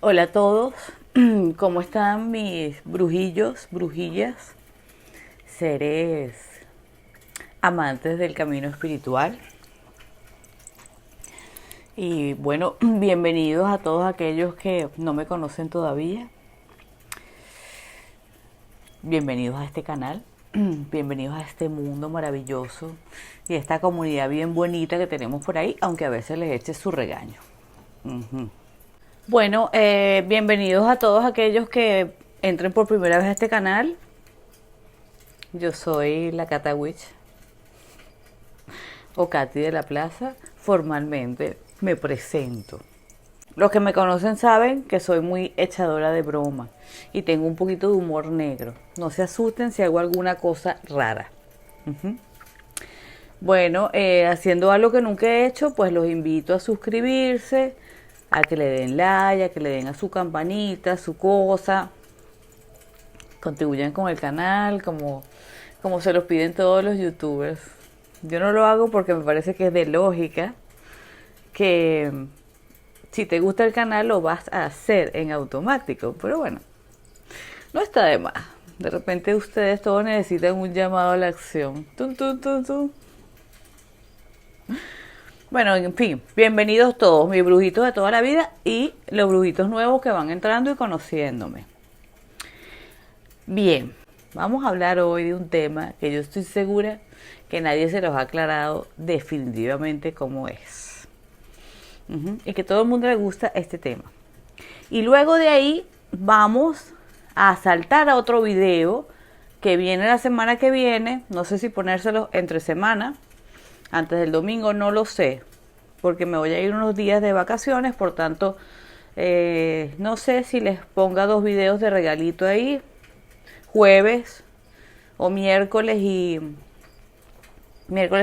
Hola a todos, ¿cómo están mis brujillos, brujillas, seres amantes del camino espiritual? Y bueno, bienvenidos a todos aquellos que no me conocen todavía. Bienvenidos a este canal, bienvenidos a este mundo maravilloso y a esta comunidad bien bonita que tenemos por ahí, aunque a veces les eche su regaño. Bueno, bienvenidos a todos aquellos que entren por primera vez a este canal. Yo soy la Cata Witch o Katy de la Plaza. Formalmente me presento. Los que me conocen saben que soy muy echadora de broma y tengo un poquito de humor negro. No se asusten si hago alguna cosa rara. Bueno, haciendo algo que nunca he hecho, pues los invito a suscribirse, a que le den like, a que le den a su campanita, su cosa. Contribuyan con el canal como se los piden todos los youtubers. Yo no lo hago porque me parece que es de lógica que si te gusta el canal lo vas a hacer en automático. Pero bueno, no está de más. De repente ustedes todos necesitan un llamado a la acción. Tum, tum, tum, tum. Bueno, en fin, bienvenidos todos, mis brujitos de toda la vida y los brujitos nuevos que van entrando y conociéndome. Bien, vamos a hablar hoy de un tema que yo estoy segura que nadie se los ha aclarado definitivamente cómo es. Y que todo el mundo le gusta este tema. Y luego de ahí vamos a saltar a otro video que viene la semana que viene. No sé si ponérselo entre semana, antes del domingo, no lo sé, porque me voy a ir unos días de vacaciones, por tanto, no sé si les ponga 2 videos de regalito ahí, jueves o miércoles y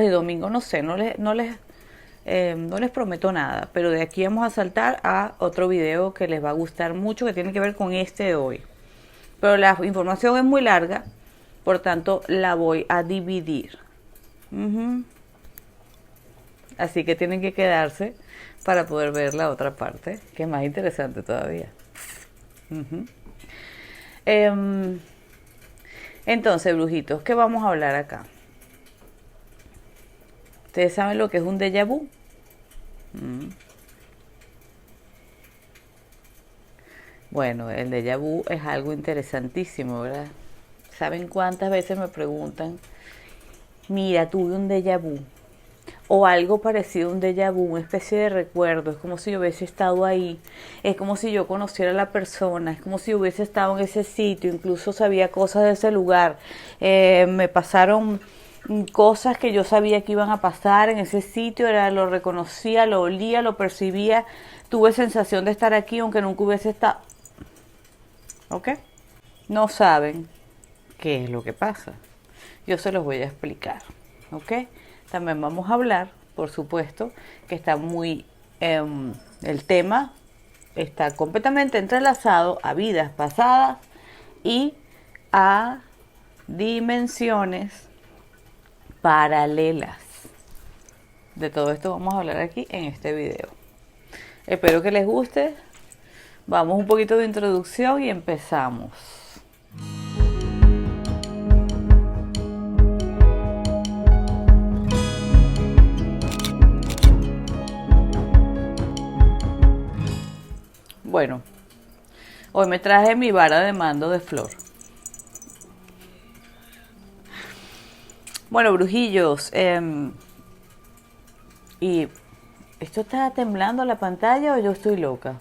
domingo, no sé, no les prometo nada, pero de aquí vamos a saltar a otro video que les va a gustar mucho, que tiene que ver con este de hoy. Pero la información es muy larga, por tanto la voy a dividir. Así que tienen que quedarse para poder ver la otra parte, que es más interesante todavía. Entonces, brujitos, ¿qué vamos a hablar acá? ¿Ustedes saben lo que es un déjà vu? Bueno, el déjà vu es algo interesantísimo, ¿verdad? ¿Saben cuántas veces me preguntan, mira, tuve un déjà vu? O algo parecido a un déjà vu, una especie de recuerdo, es como si yo hubiese estado ahí, es como si yo conociera a la persona, es como si hubiese estado en ese sitio, incluso sabía cosas de ese lugar, me pasaron cosas que yo sabía que iban a pasar en ese sitio, lo reconocía, lo olía, lo percibía, tuve sensación de estar aquí aunque nunca hubiese estado. ¿Ok? No saben qué es lo que pasa. Yo se los voy a explicar. ¿Ok? También vamos a hablar, por supuesto, que está muy... el tema está completamente entrelazado a vidas pasadas y a dimensiones paralelas. De todo esto vamos a hablar aquí en este video. Espero que les guste. Vamos un poquito de introducción y empezamos. Bueno, hoy me traje mi vara de mando de flor. Bueno, brujillos, y ¿esto está temblando la pantalla o yo estoy loca?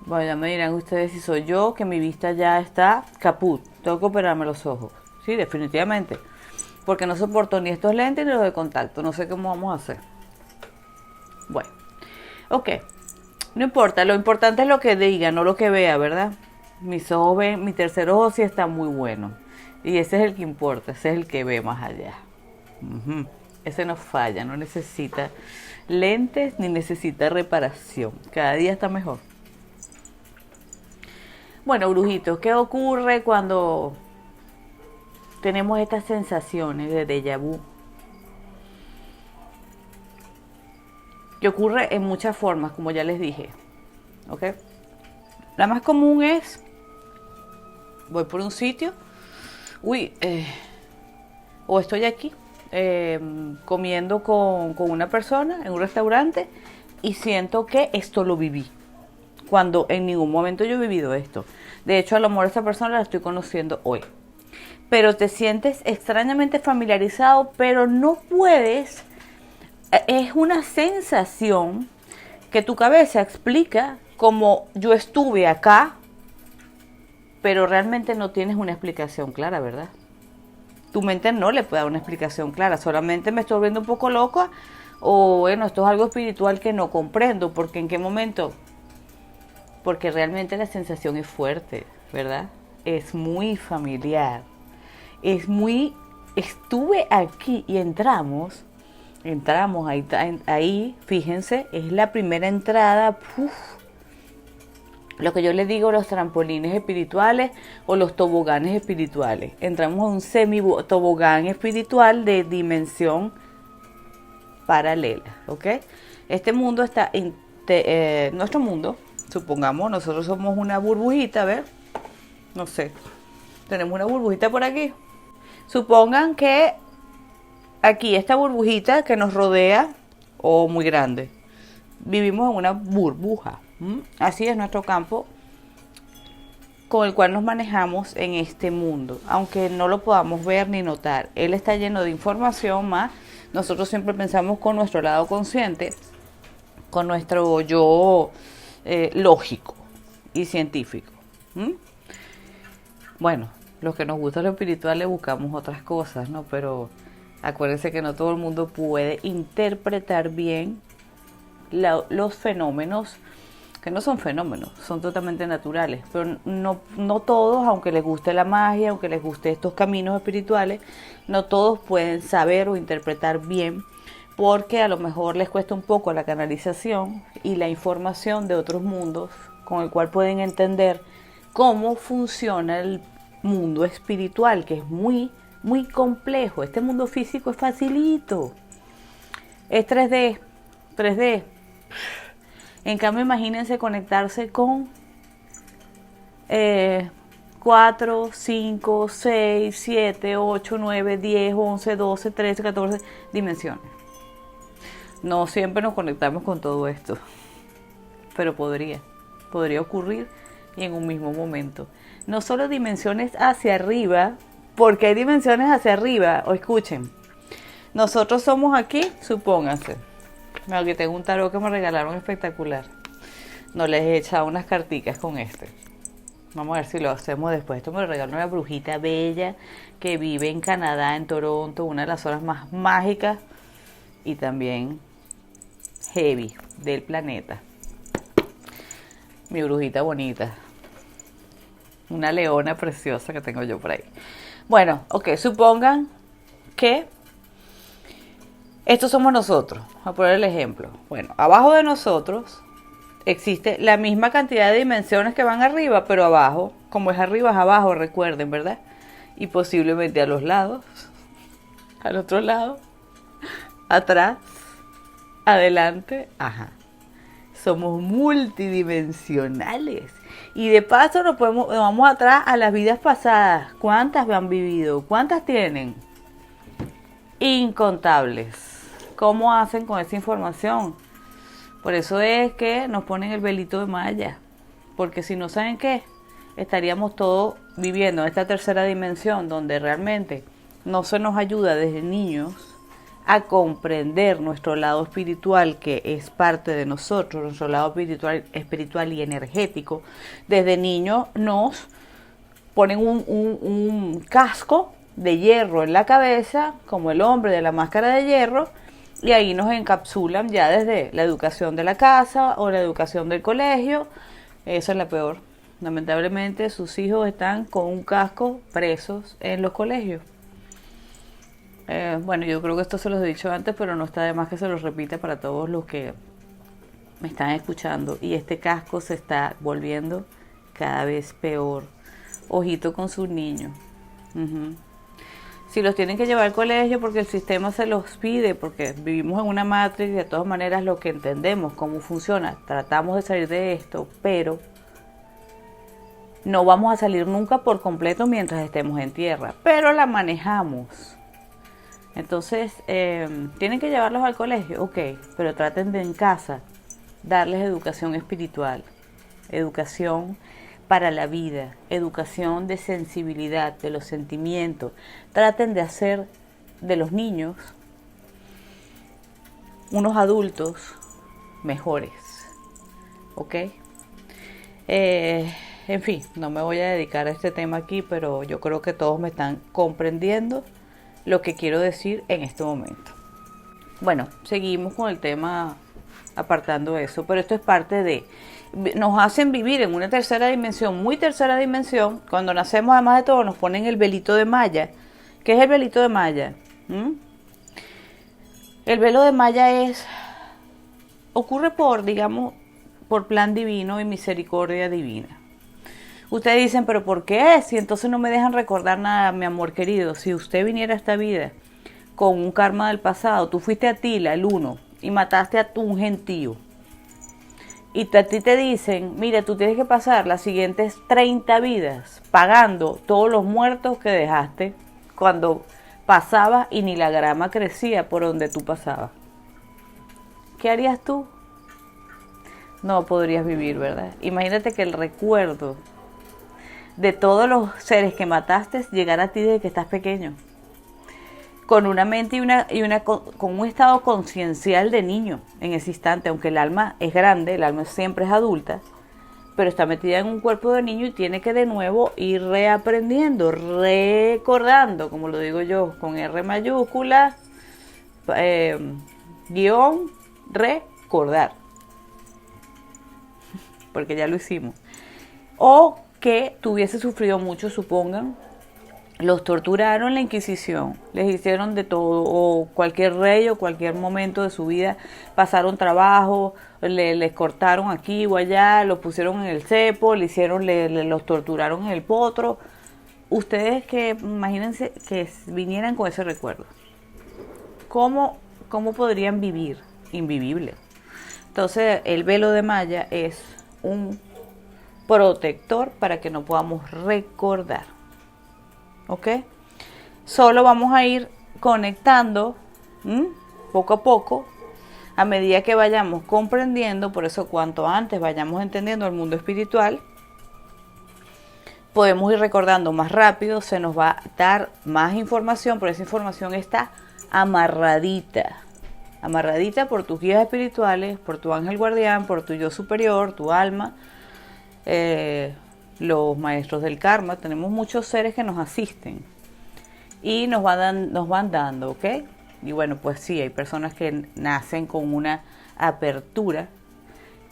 Bueno, ya me dirán ustedes si soy yo, que mi vista ya está caput. Tengo que operarme los ojos. Sí, definitivamente. Porque no soporto ni estos lentes ni los de contacto. No sé cómo vamos a hacer. Bueno, ok. No importa, lo importante es lo que diga, no lo que vea, ¿verdad? Mis ojos ven, mi tercer ojo sí está muy bueno. Y ese es el que importa, ese es el que ve más allá. Ese no falla, no necesita lentes ni necesita reparación. Cada día está mejor. Bueno, brujitos, ¿qué ocurre cuando tenemos estas sensaciones de déjà vu? Que ocurre en muchas formas, como ya les dije. ¿Ok? La más común es, voy por un sitio, o estoy aquí comiendo con una persona en un restaurante y siento que esto lo viví, cuando en ningún momento yo he vivido esto. De hecho, a lo mejor esta persona la estoy conociendo hoy. Pero te sientes extrañamente familiarizado, pero no puedes. Es una sensación que tu cabeza explica como yo estuve acá, pero realmente no tienes una explicación clara, ¿verdad? Tu mente no le puede dar una explicación clara, solamente me estoy volviendo un poco loca, o bueno, esto es algo espiritual que no comprendo, porque en qué momento, porque realmente la sensación es fuerte, ¿verdad? Es muy familiar, es muy, estuve aquí y entramos ahí, fíjense, es la primera entrada, lo que yo les digo, los trampolines espirituales o los toboganes espirituales. Entramos a un semi-tobogán espiritual de dimensión paralela, ¿ok? Este mundo está, nuestro mundo, supongamos, nosotros somos una burbujita, a ver, no sé, tenemos una burbujita por aquí. Supongan que aquí esta burbujita que nos rodea, o muy grande, vivimos en una burbuja. Así es nuestro campo con el cual nos manejamos en este mundo, aunque no lo podamos ver ni notar. Él está lleno de información, más nosotros siempre pensamos con nuestro lado consciente, con nuestro yo lógico y científico. Bueno, los que nos gusta lo espiritual le buscamos otras cosas, ¿no? Pero acuérdense que no todo el mundo puede interpretar bien los fenómenos, que no son fenómenos, son totalmente naturales, pero no todos, aunque les guste la magia, aunque les guste estos caminos espirituales, no todos pueden saber o interpretar bien, porque a lo mejor les cuesta un poco la canalización y la información de otros mundos con el cual pueden entender cómo funciona el mundo espiritual, que es muy, muy complejo. Este mundo físico es facilito, es 3D. En cambio, imagínense conectarse con 4, 5, 6, 7, 8, 9, 10, 11, 12, 13, 14 dimensiones. No siempre nos conectamos con todo esto, pero podría ocurrir y en un mismo momento. No solo dimensiones hacia arriba, porque hay dimensiones hacia arriba, o escuchen, nosotros somos aquí, supónganse. Aquí tengo un tarot que me regalaron espectacular. No les he echado unas carticas con este. Vamos a ver si lo hacemos después. Esto me lo regaló una brujita bella que vive en Canadá, en Toronto, una de las zonas más mágicas y también heavy del planeta. Mi brujita bonita. Una leona preciosa que tengo yo por ahí. Bueno, ok, supongan que estos somos nosotros. Voy a poner el ejemplo. Bueno, abajo de nosotros existe la misma cantidad de dimensiones que van arriba, pero abajo, como es arriba es abajo, recuerden, ¿verdad? Y posiblemente a los lados, al otro lado, atrás, adelante, ajá. Somos multidimensionales. Y de paso nos vamos atrás a las vidas pasadas. ¿Cuántas han vivido? ¿Cuántas tienen? Incontables. ¿Cómo hacen con esa información? Por eso es que nos ponen el velito de malla. Porque si no saben qué, estaríamos todos viviendo en esta tercera dimensión donde realmente no se nos ayuda desde niños a comprender nuestro lado espiritual, que es parte de nosotros, nuestro lado espiritual y energético. Desde niños nos ponen un casco de hierro en la cabeza, como el hombre de la máscara de hierro, y ahí nos encapsulan ya desde la educación de la casa o la educación del colegio. Esa es la peor. Lamentablemente sus hijos están con un casco presos en los colegios. Bueno, yo creo que esto se los he dicho antes, pero no está de más que se los repita para todos los que me están escuchando. Y este casco se está volviendo cada vez peor. Ojito con sus niños. Si los tienen que llevar al colegio porque el sistema se los pide, porque vivimos en una matriz y de todas maneras lo que entendemos, cómo funciona, tratamos de salir de esto, pero No vamos a salir nunca por completo mientras estemos en tierra, pero la manejamos. Entonces, tienen que llevarlos al colegio, ok, pero traten de en casa darles educación espiritual, educación para la vida, educación de sensibilidad, de los sentimientos. Traten de hacer de los niños unos adultos mejores, ¿ok? En fin, no me voy a dedicar a este tema aquí, pero yo creo que todos me están comprendiendo lo que quiero decir en este momento. Bueno, seguimos con el tema apartando eso, pero esto es parte de... Nos hacen vivir en una tercera dimensión, muy tercera dimensión. Cuando nacemos, además de todo, nos ponen el velito de Maya. ¿Qué es el velito de Maya? El velo de Maya ocurre por, digamos, por plan divino y misericordia divina. Ustedes dicen, pero ¿por qué? Si entonces no me dejan recordar nada, mi amor querido. Si usted viniera a esta vida con un karma del pasado, tú fuiste Atila, el uno, y mataste a un gentío. Y a ti te dicen, mira, tú tienes que pasar las siguientes 30 vidas pagando todos los muertos que dejaste cuando pasabas y ni la grama crecía por donde tú pasabas. ¿Qué harías tú? No podrías vivir, ¿verdad? Imagínate que el recuerdo de todos los seres que mataste llegara a ti desde que estás pequeño. Con una mente con un estado conciencial de niño en ese instante, aunque el alma es grande, el alma siempre es adulta, pero está metida en un cuerpo de niño y tiene que de nuevo ir reaprendiendo, recordando, como lo digo yo, con R mayúscula, guión, recordar, porque ya lo hicimos. O que tuviese sufrido mucho, supongan, los torturaron en la Inquisición, les hicieron de todo, o cualquier rey o cualquier momento de su vida pasaron trabajo, les cortaron aquí o allá, los pusieron en el cepo, los torturaron en el potro. Ustedes que imagínense que vinieran con ese recuerdo. ¿Cómo podrían vivir? Invivible. Entonces el velo de Maya es un protector para que no podamos recordar. ¿Ok? Solo vamos a ir conectando poco a poco a medida que vayamos comprendiendo. Por eso cuanto antes vayamos entendiendo el mundo espiritual, podemos ir recordando más rápido, se nos va a dar más información, pero esa información está amarradita por tus guías espirituales, por tu ángel guardián, por tu yo superior, tu alma, los maestros del karma. Tenemos muchos seres que nos asisten y nos van dando, ¿ok? Y bueno, pues sí, hay personas que nacen con una apertura,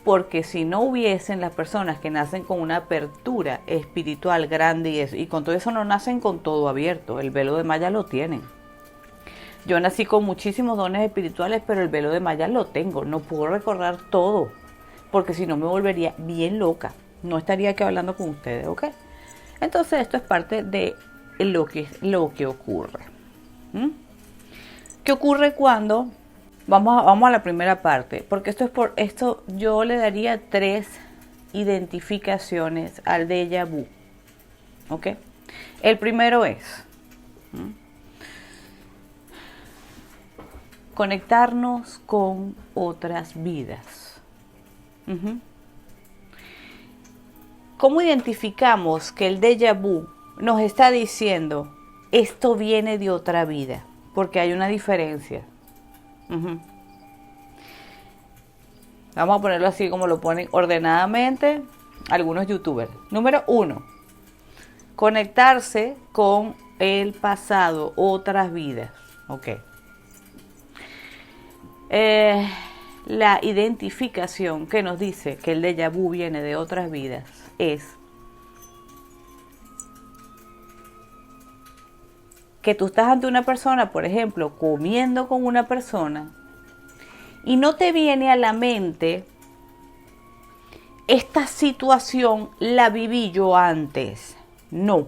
porque si no hubiesen las personas que nacen con una apertura espiritual grande y con todo eso no nacen con todo abierto, el velo de Maya lo tienen. Yo nací con muchísimos dones espirituales, pero el velo de Maya lo tengo, no puedo recordar todo, porque si no me volvería bien loca. No estaría aquí hablando con ustedes, ¿ok? Entonces esto es parte de lo que ocurre. ¿Qué ocurre cuando? Vamos a la primera parte, porque esto yo le daría 3 identificaciones al déjà vu, ¿ok? El primero es conectarnos con otras vidas. ¿Cómo identificamos que el déjà vu nos está diciendo esto viene de otra vida? Porque hay una diferencia. Vamos a ponerlo así como lo ponen ordenadamente algunos youtubers. Número 1, conectarse con el pasado, otras vidas. Ok. La identificación que nos dice que el déjà vu viene de otras vidas es que tú estás ante una persona, por ejemplo, comiendo con una persona, y no te viene a la mente, esta situación la viví yo antes. No.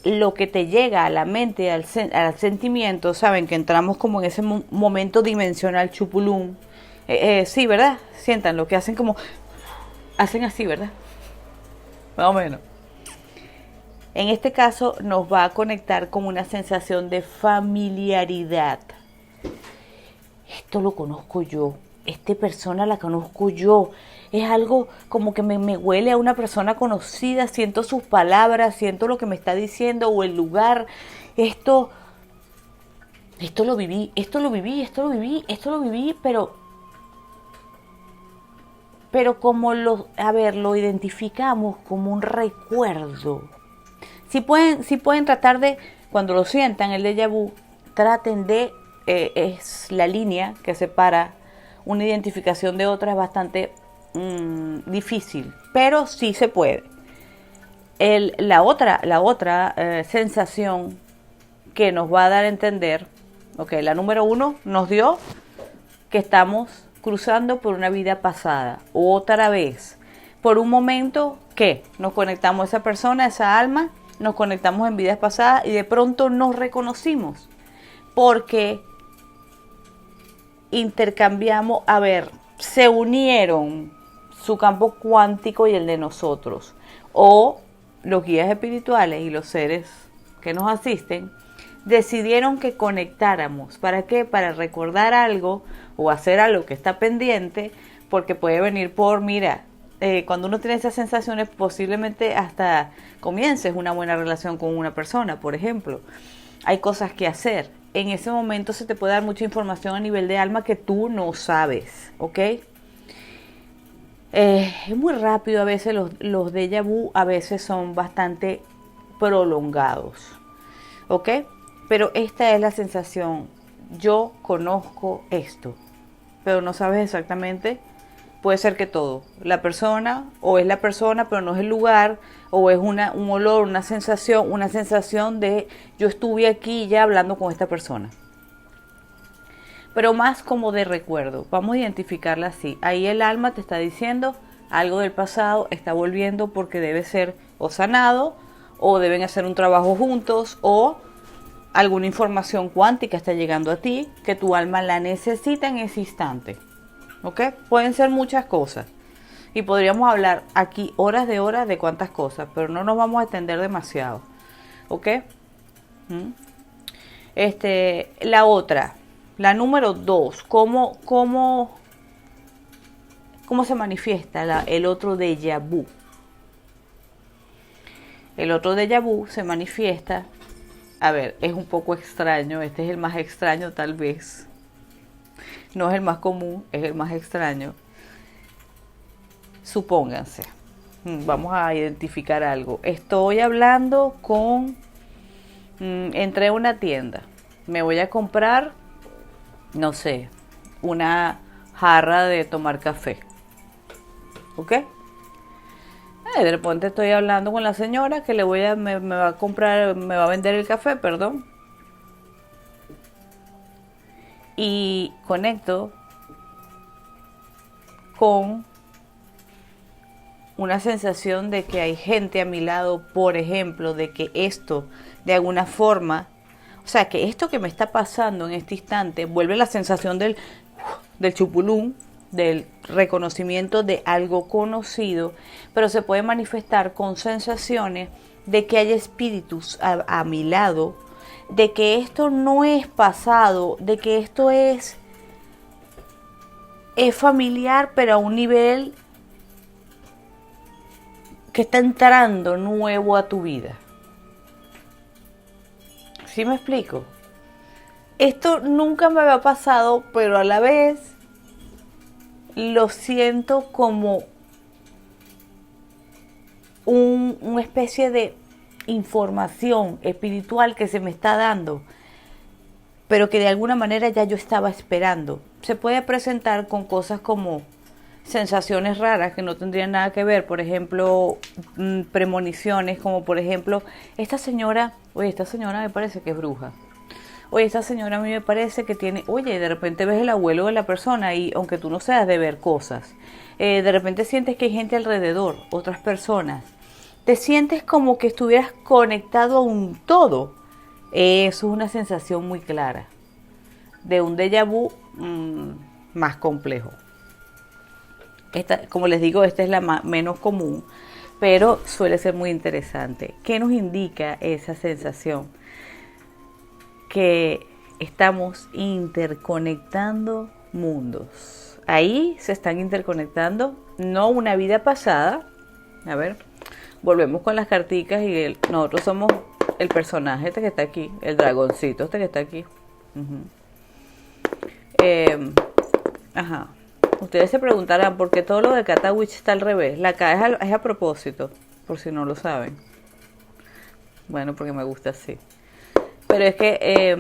Lo que te llega a la mente, al sentimiento, saben que entramos como en ese momento dimensional chupulún. Sí, ¿verdad? Sientan lo que hacen como... Hacen así, ¿verdad? más o menos. En este caso nos va a conectar con una sensación de familiaridad. Esto lo conozco yo, esta persona la conozco yo. Es algo como que me huele a una persona conocida, siento sus palabras, siento lo que me está diciendo o el lugar. Esto lo viví, pero como lo identificamos como un recuerdo. Si pueden tratar de, cuando lo sientan, el déjà vu, traten de, es la línea que separa una identificación de otra, es bastante difícil, pero sí se puede. La otra sensación que nos va a dar a entender, la número 1 nos dio que estamos cruzando por una vida pasada, otra vez, por un momento que nos conectamos a esa persona, a esa alma, nos conectamos en vidas pasadas y de pronto nos reconocimos, porque intercambiamos, se unieron su campo cuántico y el de nosotros, o los guías espirituales y los seres que nos asisten decidieron que conectáramos. ¿Para qué? Para recordar algo o hacer algo que está pendiente, porque puede venir cuando uno tiene esas sensaciones, posiblemente hasta comiences una buena relación con una persona, por ejemplo. Hay cosas que hacer. En ese momento se te puede dar mucha información a nivel de alma que tú no sabes, ¿ok? Es muy rápido a veces, los déjà vu a veces son bastante prolongados, ¿ok? Pero esta es la sensación, yo conozco esto, pero no sabes exactamente, puede ser que todo, la persona, o es la persona, pero no es el lugar, o es un olor, una sensación de yo estuve aquí ya hablando con esta persona. Pero más como de recuerdo, vamos a identificarla así. Ahí el alma te está diciendo algo del pasado, está volviendo porque debe ser o sanado, o deben hacer un trabajo juntos, o alguna información cuántica está llegando a ti que tu alma la necesita en ese instante. ¿Ok? Pueden ser muchas cosas. Y podríamos hablar aquí horas de cuántas cosas, pero no nos vamos a extender demasiado. ¿Ok? La otra, la número 2, ¿cómo se manifiesta el otro déjà vu? El otro déjà vu se manifiesta, es un poco extraño, este es el más extraño tal vez. No es el más común, es el más extraño. Supónganse, vamos a identificar algo. Estoy hablando entré a una tienda, me voy a comprar, no sé, una jarra de tomar café. ¿Ok? De repente estoy hablando con la señora que me va a vender el café, perdón. Y conecto con una sensación de que hay gente a mi lado, por ejemplo, de que esto, de alguna forma, que esto que me está pasando en este instante, vuelve la sensación del chupulún, del reconocimiento de algo conocido, pero se puede manifestar con sensaciones de que hay espíritus a mi lado, de que esto no es pasado, de que esto es familiar, pero a un nivel que está entrando nuevo a tu vida. ¿Sí me explico? Esto nunca me había pasado, pero a la vez lo siento como una especie de información espiritual que se me está dando, pero que de alguna manera ya yo estaba esperando. Se puede presentar con cosas como sensaciones raras que no tendrían nada que ver, por ejemplo, premoniciones, como por ejemplo, esta señora me parece que es bruja. Oye, esta señora a mí me parece que tiene, de repente ves el abuelo de la persona y aunque tú no seas de ver cosas, de repente sientes que hay gente alrededor, otras personas. Te sientes como que estuvieras conectado a un todo. Eso es una sensación muy clara de un déjà vu más complejo. Como les digo, esta es la menos común, pero suele ser muy interesante. ¿Qué nos indica esa sensación? Que estamos interconectando mundos. Ahí se están interconectando, no una vida pasada. A ver, volvemos con las carticas y nosotros somos el personaje este que está aquí, el dragoncito este que está aquí. Ajá. Ustedes se preguntarán por qué todo lo de Catawitch está al revés. La K es a propósito, por si no lo saben. Bueno, porque me gusta así. Pero es que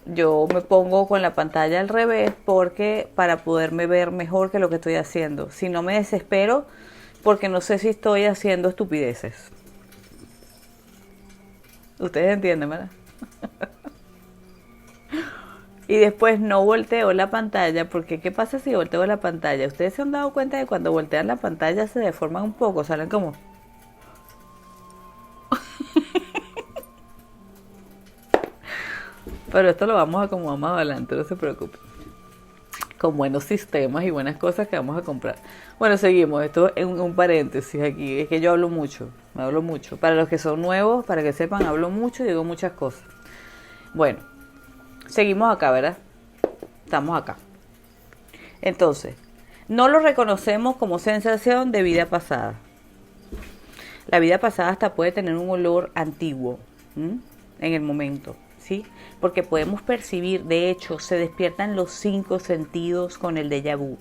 yo me pongo con la pantalla al revés porque para poderme ver mejor que lo que estoy haciendo. Si no me desespero porque no sé si estoy haciendo estupideces. Ustedes entienden, ¿verdad? Y después no volteo la pantalla, porque ¿qué pasa si volteo la pantalla? Ustedes se han dado cuenta de cuando voltean la pantalla se deforman un poco, salen como... Pero esto lo vamos a acomodar más adelante, no se preocupen. Con buenos sistemas y buenas cosas que vamos a comprar. Bueno, seguimos. Esto es un paréntesis aquí. Es que yo hablo mucho. Me hablo mucho. Para los que son nuevos, para que sepan, hablo mucho y digo muchas cosas. Bueno, seguimos acá, ¿verdad? Estamos acá. Entonces, no lo reconocemos como sensación de vida pasada. La vida pasada hasta puede tener un olor antiguo en el momento, ¿sí? Porque podemos percibir, de hecho, se despiertan los 5 sentidos con el déjà vu.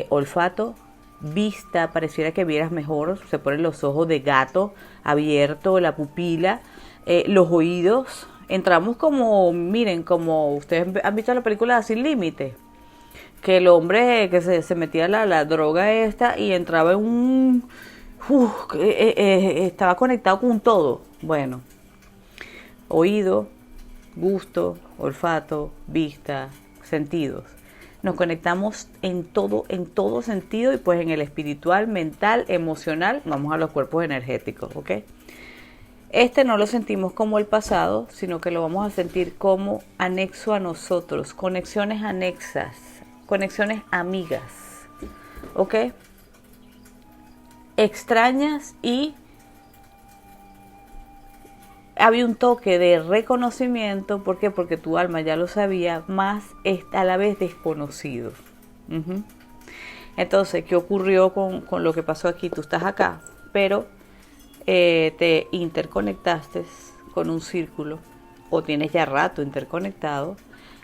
Olfato, vista, pareciera que vieras mejor, se ponen los ojos de gato abiertos, la pupila, los oídos. Entramos como, miren, como ustedes han visto la película Sin Límite, que el hombre que se metía la droga esta y entraba en un... estaba conectado con todo. Bueno, oído, gusto, olfato, vista, sentidos. Nos conectamos en todo sentido y pues en el espiritual, mental, emocional, vamos a los cuerpos energéticos, ¿ok? Este no lo sentimos como el pasado, sino que lo vamos a sentir como anexo a nosotros, conexiones anexas, conexiones amigas, ¿ok? Extrañas y había un toque de reconocimiento. ¿Por qué? Porque tu alma ya lo sabía, más a la vez desconocido. Entonces, ¿qué ocurrió con lo que pasó aquí? Tú estás acá, pero te interconectaste con un círculo, o tienes ya rato interconectado,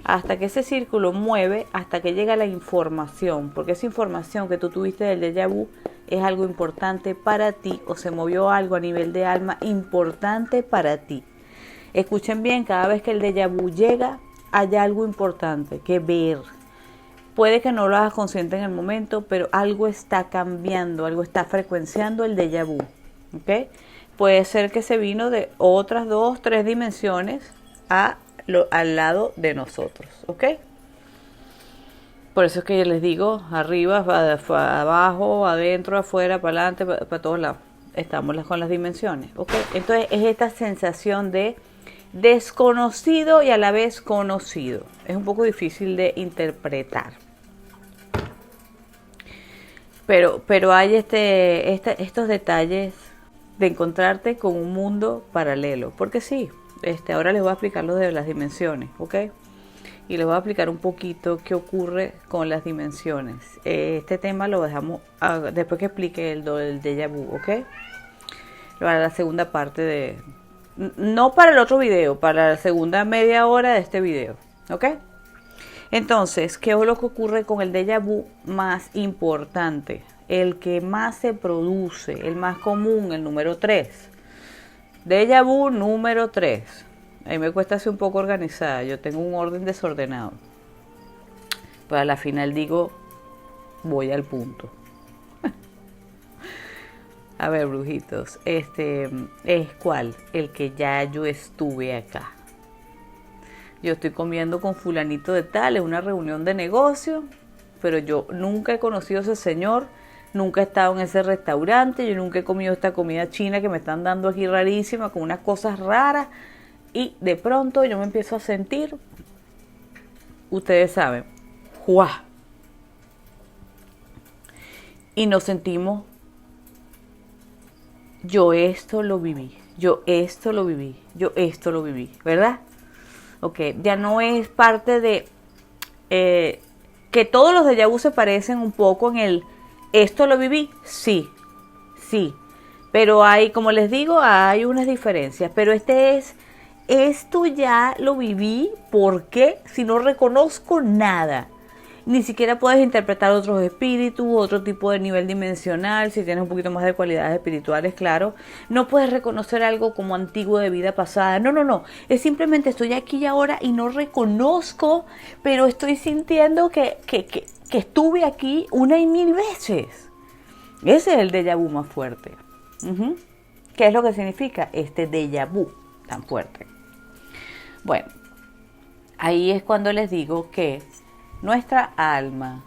hasta que ese círculo mueve, hasta que llega la información, porque esa información que tú tuviste del déjà vu es algo importante para ti, o se movió algo a nivel de alma importante para ti. Escuchen bien, cada vez que el déjà vu llega, hay algo importante que ver. Puede que no lo hagas consciente en el momento, pero algo está cambiando, algo está frecuenciando el déjà vu, ¿ok? Puede ser que se vino de otras 2, 3 dimensiones al lado de nosotros, ¿ok? Por eso es que yo les digo, arriba, abajo, adentro, afuera, para adelante, para todos lados. Estamos con las dimensiones, ¿ok? Entonces es esta sensación de desconocido y a la vez conocido. Es un poco difícil de interpretar. Pero hay estos detalles de encontrarte con un mundo paralelo. Porque sí, ahora les voy a explicar lo de las dimensiones, ¿ok? Y les voy a explicar un poquito qué ocurre con las dimensiones. Este tema lo dejamos después que explique el déjà vu, ¿ok? Para la segunda parte no para el otro video, para la segunda media hora de este video, ¿ok? Entonces, ¿qué es lo que ocurre con el déjà vu más importante? El que más se produce, el más común, el número 3. Déjà vu número 3. A mí me cuesta ser un poco organizada, yo tengo un orden desordenado. Pero a la final digo, voy al punto. A ver, brujitos, es ¿cuál? El que ya yo estuve acá. Yo estoy comiendo con fulanito de tal, es una reunión de negocio, pero yo nunca he conocido a ese señor, nunca he estado en ese restaurante, yo nunca he comido esta comida china que me están dando aquí rarísima, con unas cosas raras. Y de pronto yo me empiezo a sentir, ustedes saben, ¡juá! Y nos sentimos yo esto lo viví, yo esto lo viví, yo esto lo viví, ¿verdad? Ok, ya no es parte de que todos los déjà vu se parecen un poco en el esto lo viví, sí, sí, pero hay, como les digo, hay unas diferencias, pero esto ya lo viví, ¿por qué? Si no reconozco nada. Ni siquiera puedes interpretar otros espíritus, otro tipo de nivel dimensional, si tienes un poquito más de cualidades espirituales, claro. No puedes reconocer algo como antiguo de vida pasada. No, no, no. Es simplemente estoy aquí y ahora y no reconozco, pero estoy sintiendo que estuve aquí una y mil veces. Ese es el déjà vu más fuerte. ¿Qué es lo que significa este déjà vu tan fuerte? Bueno, ahí es cuando les digo que nuestra alma,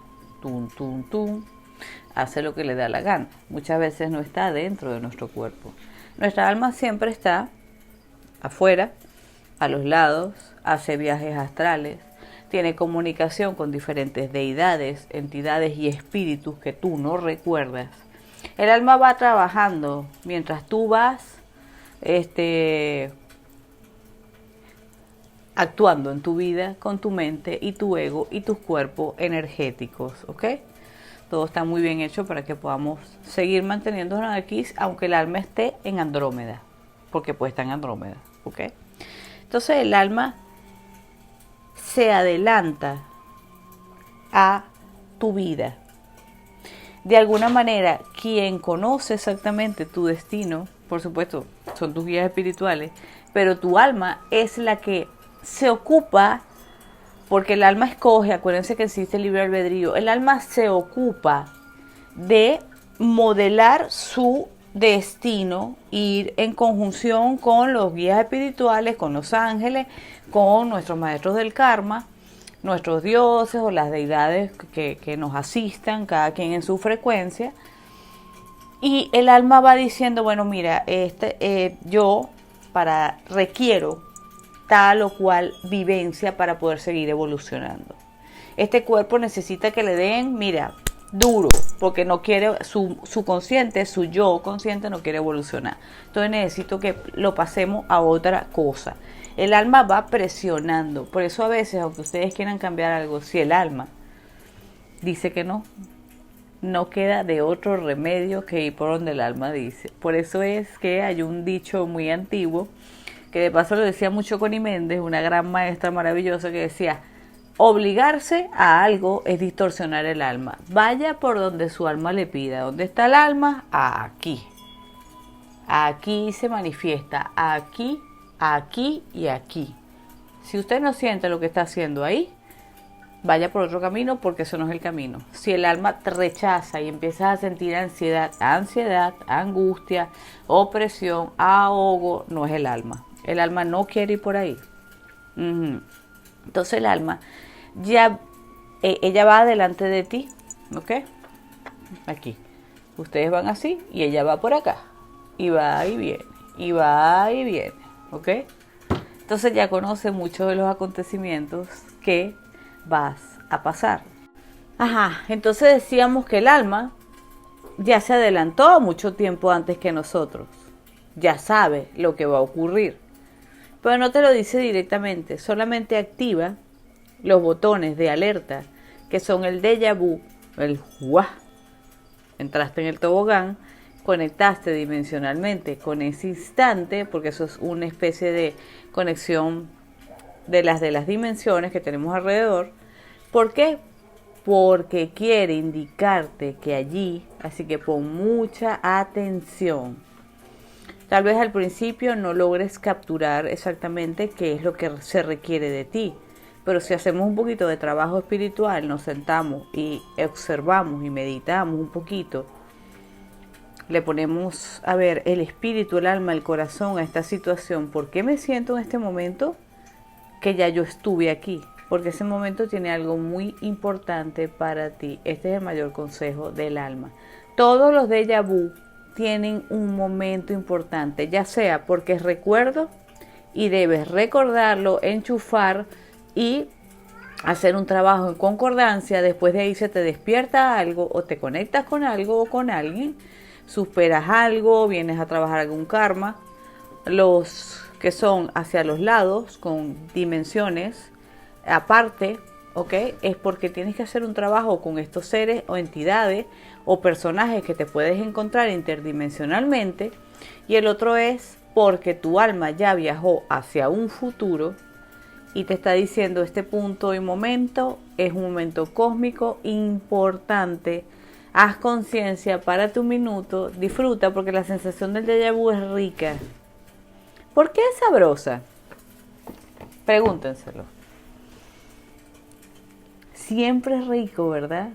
hace lo que le da la gana. Muchas veces no está dentro de nuestro cuerpo. Nuestra alma siempre está afuera, a los lados, hace viajes astrales, tiene comunicación con diferentes deidades, entidades y espíritus que tú no recuerdas. El alma va trabajando mientras tú vas actuando en tu vida con tu mente y tu ego y tus cuerpos energéticos, ¿ok? Todo está muy bien hecho para que podamos seguir manteniéndonos aquí, aunque el alma esté en Andrómeda, porque puede estar en Andrómeda, ¿ok? Entonces el alma se adelanta a tu vida. De alguna manera, quien conoce exactamente tu destino, por supuesto, son tus guías espirituales, pero tu alma es la que se ocupa, porque el alma escoge, acuérdense que existe el libre albedrío, el alma se ocupa de modelar su destino, ir en conjunción con los guías espirituales, con los ángeles, con nuestros maestros del karma, nuestros dioses o las deidades que nos asistan, cada quien en su frecuencia. Y el alma va diciendo, bueno, mira, yo requiero tal o cual vivencia para poder seguir evolucionando. Este cuerpo necesita que le den, mira, duro, porque no quiere, su consciente, su yo consciente no quiere evolucionar. Entonces necesito que lo pasemos a otra cosa. El alma va presionando. Por eso a veces, aunque ustedes quieran cambiar algo, si el alma dice que no, no queda de otro remedio que ir por donde el alma dice. Por eso es que hay un dicho muy antiguo, que de paso lo decía mucho Connie Méndez, una gran maestra maravillosa, que decía: obligarse a algo es distorsionar el alma. Vaya por donde su alma le pida. ¿Dónde está el alma? Aquí. Aquí se manifiesta. Aquí, aquí y aquí. Si usted no siente lo que está haciendo ahí, vaya por otro camino, porque eso no es el camino. Si el alma te rechaza y empiezas a sentir ansiedad, angustia, opresión, ahogo, no es el alma. El alma no quiere ir por ahí. Entonces el alma ya, ella va delante de ti, ¿ok? Aquí. Ustedes van así y ella va por acá. Y va y viene, y va y viene, ¿ok? Entonces ya conoce muchos de los acontecimientos que vas a pasar. Ajá, entonces decíamos que el alma ya se adelantó mucho tiempo antes que nosotros. Ya sabe lo que va a ocurrir. Pero no te lo dice directamente, solamente activa los botones de alerta, que son el déjà vu, el ¡guau! Entraste en el tobogán, conectaste dimensionalmente con ese instante, porque eso es una especie de conexión de las dimensiones que tenemos alrededor. ¿Por qué? Porque quiere indicarte que allí, así que pon mucha atención. Tal vez al principio no logres capturar exactamente qué es lo que se requiere de ti, pero si hacemos un poquito de trabajo espiritual, nos sentamos y observamos y meditamos un poquito, le ponemos a ver el espíritu, el alma, el corazón a esta situación. ¿Por qué me siento en este momento que ya yo estuve aquí? Porque ese momento tiene algo muy importante para ti. Este es el mayor consejo del alma. Todos los déjà vu tienen un momento importante, ya sea porque es recuerdo y debes recordarlo, enchufar y hacer un trabajo en concordancia. Después de ahí se te despierta algo o te conectas con algo o con alguien superas algo, vienes a trabajar algún karma. Los que son hacia los lados, con dimensiones aparte, ¿ok? Es porque tienes que hacer un trabajo con estos seres o entidades o personajes que te puedes encontrar interdimensionalmente. Y el otro es porque tu alma ya viajó hacia un futuro y te está diciendo este punto y momento es un momento cósmico importante. Haz conciencia, párate un minuto, disfruta porque la sensación del déjà vu es rica. ¿Por qué es sabrosa? Pregúntenselo. Siempre es rico, ¿verdad?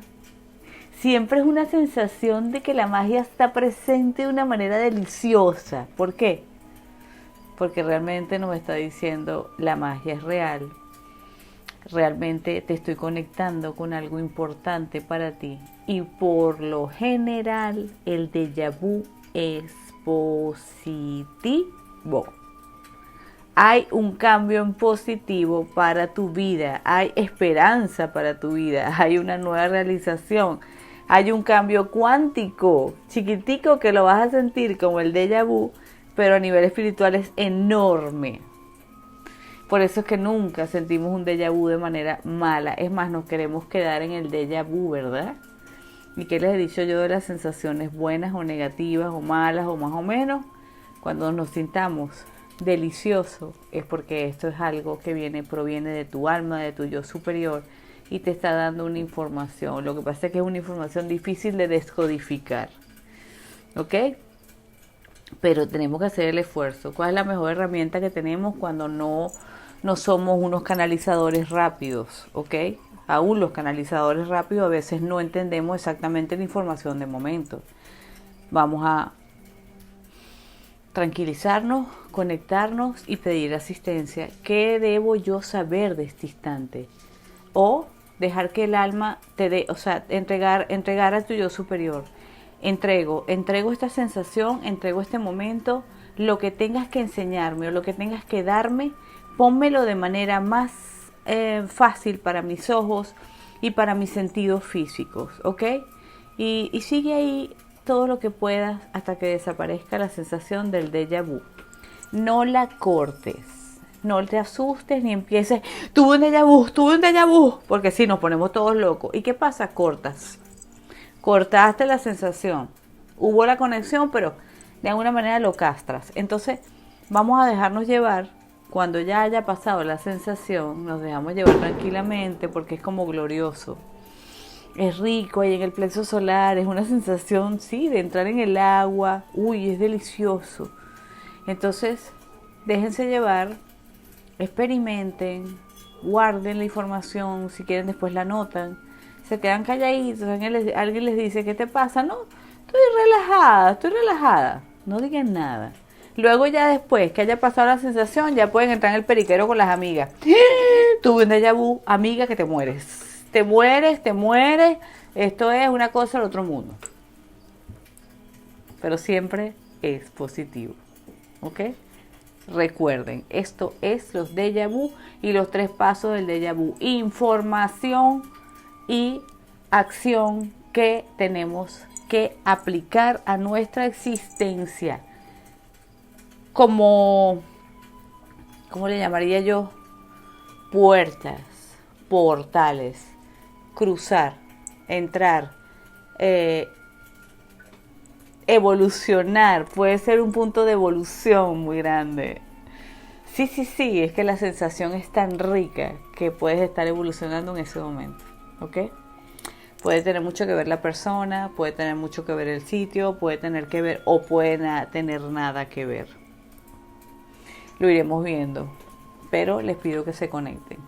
Siempre es una sensación de que la magia está presente de una manera deliciosa. ¿Por qué? Porque realmente nos está diciendo la magia es real. Realmente te estoy conectando con algo importante para ti. Y por lo general el déjà vu es positivo. Hay un cambio en positivo para tu vida, hay esperanza para tu vida, hay una nueva realización, hay un cambio cuántico, chiquitico que lo vas a sentir como el déjà vu, pero a nivel espiritual es enorme. Por eso es que nunca sentimos un déjà vu de manera mala, es más, nos queremos quedar en el déjà vu, ¿verdad? ¿Y qué les he dicho yo de las sensaciones buenas o negativas o malas o más o menos? Cuando nos sintamos delicioso es porque esto es algo que proviene de tu alma, de tu yo superior y te está dando una información. Lo que pasa es que es una información difícil de descodificar, ¿ok? Pero tenemos que hacer el esfuerzo. ¿Cuál es la mejor herramienta que tenemos cuando no somos unos canalizadores rápidos, ¿ok? Aún los canalizadores rápidos a veces no entendemos exactamente la información de momento. Vamos a tranquilizarnos, conectarnos y pedir asistencia. ¿Qué debo yo saber de este instante? O dejar que el alma te dé, o sea, entregar a tu yo superior. Entrego esta sensación, entrego este momento, lo que tengas que enseñarme o lo que tengas que darme, pónmelo de manera más fácil para mis ojos y para mis sentidos físicos, ¿ok? Y sigue ahí todo lo que puedas hasta que desaparezca la sensación del déjà vu. No la cortes, no te asustes ni empieces, tuve un déjà vu, porque si nos ponemos todos locos. ¿Y qué pasa? Cortaste la sensación, hubo la conexión, pero de alguna manera lo castras. Entonces vamos a dejarnos llevar. Cuando ya haya pasado la sensación, nos dejamos llevar tranquilamente porque es como glorioso. Es rico ahí en el plexo solar, es una sensación, sí, de entrar en el agua. Uy, es delicioso. Entonces, déjense llevar, experimenten, guarden la información, si quieren después la anotan. Se quedan calladitos, alguien les dice, ¿qué te pasa? No, estoy relajada. No digan nada. Luego ya después que haya pasado la sensación, ya pueden entrar en el periquero con las amigas. Tuve un déjà vu, amiga, que te mueres. Te mueres. Esto es una cosa del otro mundo. Pero siempre es positivo. ¿Ok? Recuerden, esto es los déjà vu y los 3 pasos del déjà vu. Información y acción que tenemos que aplicar a nuestra existencia. ¿Cómo le llamaría yo? Puertas, portales, cruzar, entrar, evolucionar. Puede ser un punto de evolución muy grande. Sí, es que la sensación es tan rica que puedes estar evolucionando en ese momento, ¿ok? Puede tener mucho que ver la persona, puede tener mucho que ver el sitio, puede tener que ver o puede tener nada que ver. Lo iremos viendo, pero les pido que se conecten.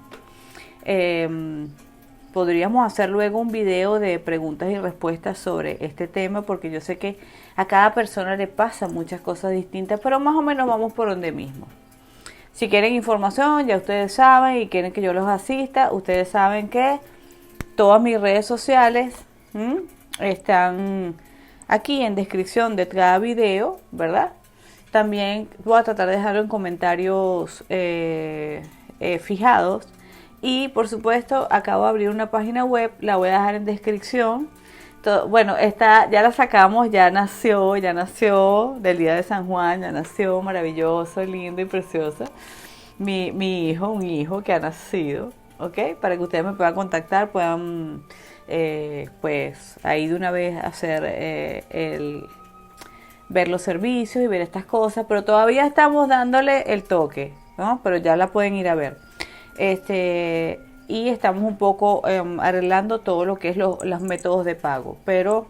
Podríamos hacer luego un video de preguntas y respuestas sobre este tema, porque yo sé que a cada persona le pasan muchas cosas distintas, pero más o menos vamos por donde mismo. Si quieren información, ya ustedes saben, y quieren que yo los asista, ustedes saben que todas mis redes sociales están aquí en descripción de cada video, ¿verdad? También voy a tratar de dejarlo en comentarios fijados. Y por supuesto acabo de abrir una página web, la voy a dejar en descripción. Bueno, ya la sacamos, ya nació del día de San Juan, ya nació maravilloso, lindo y precioso. Mi hijo, un hijo que ha nacido, ¿ok? Para que ustedes me puedan contactar, puedan, pues, ahí de una vez hacer ver los servicios y ver estas cosas, pero todavía estamos dándole el toque, ¿no? Pero ya la pueden ir a ver. Y estamos un poco arreglando todo lo que es los métodos de pago, pero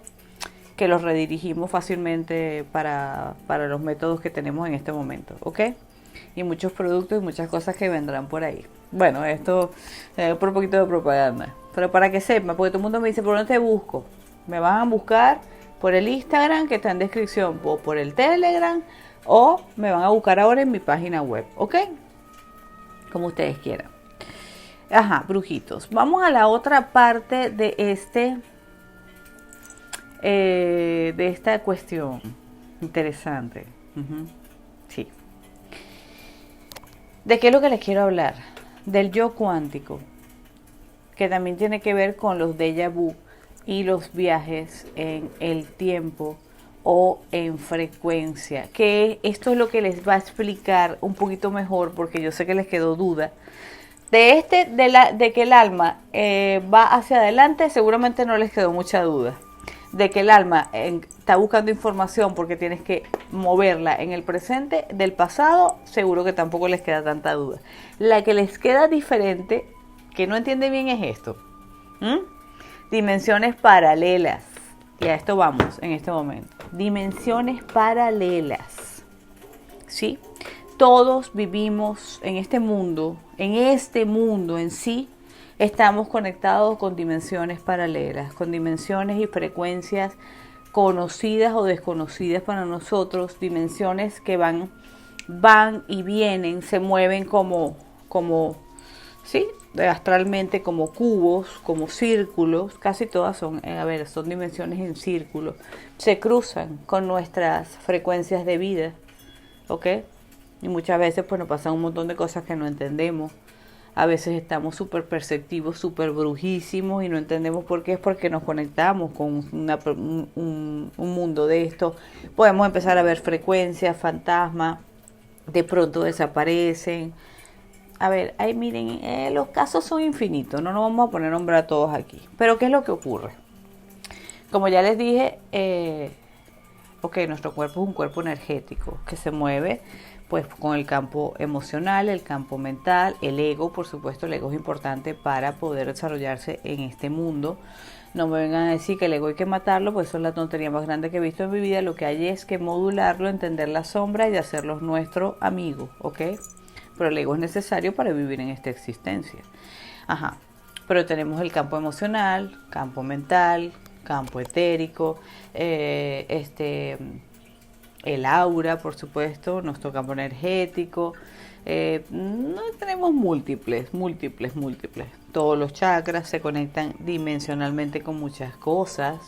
que los redirigimos fácilmente para los métodos que tenemos en este momento, ¿ok? Y muchos productos y muchas cosas que vendrán por ahí. Bueno, esto por un poquito de propaganda, pero para que sepan, porque todo el mundo me dice, ¿por dónde te busco? Me van a buscar por el Instagram que está en descripción, o por el Telegram, o me van a buscar ahora en mi página web, ¿ok? Como ustedes quieran. Ajá, brujitos. Vamos a la otra parte de esta cuestión interesante. Sí. ¿De qué es lo que les quiero hablar? Del yo cuántico, que también tiene que ver con los déjà vu y los viajes en el tiempo o en frecuencia, que esto es lo que les va a explicar un poquito mejor, porque yo sé que les quedó duda. De que el alma va hacia adelante, seguramente no les quedó mucha duda. De que el alma está buscando información porque tienes que moverla en el presente del pasado, seguro que tampoco les queda tanta duda. La que les queda diferente, que no entiende bien, es esto. Dimensiones paralelas. Y a esto vamos en este momento. Dimensiones paralelas. ¿Sí? Todos vivimos en este mundo en sí, estamos conectados con dimensiones paralelas, con dimensiones y frecuencias conocidas o desconocidas para nosotros, dimensiones que van y vienen, se mueven como ¿sí? Astralmente, como cubos, como círculos, casi todas son dimensiones en círculos, se cruzan con nuestras frecuencias de vida, ¿ok? Y muchas veces pues nos pasan un montón de cosas que no entendemos. A veces estamos súper perceptivos, súper brujísimos y no entendemos por qué. Es porque nos conectamos con un mundo de esto. Podemos empezar a ver frecuencias, fantasmas, de pronto desaparecen. A ver, ahí miren, los casos son infinitos, no nos vamos a poner a nombrar a todos aquí. Pero ¿qué es lo que ocurre? Como ya les dije, nuestro cuerpo es un cuerpo energético que se mueve pues con el campo emocional, el campo mental, el ego, por supuesto, el ego es importante para poder desarrollarse en este mundo. No me vengan a decir que el ego hay que matarlo, pues eso es la tontería más grande que he visto en mi vida. Lo que hay es que modularlo, entender la sombra y hacerlos nuestro amigo, ¿ok? Pero el ego es necesario para vivir en esta existencia. Ajá. Pero tenemos el campo emocional, campo mental, campo etérico, el aura, por supuesto, nuestro campo energético. No tenemos múltiples. Todos los chakras se conectan dimensionalmente con muchas cosas.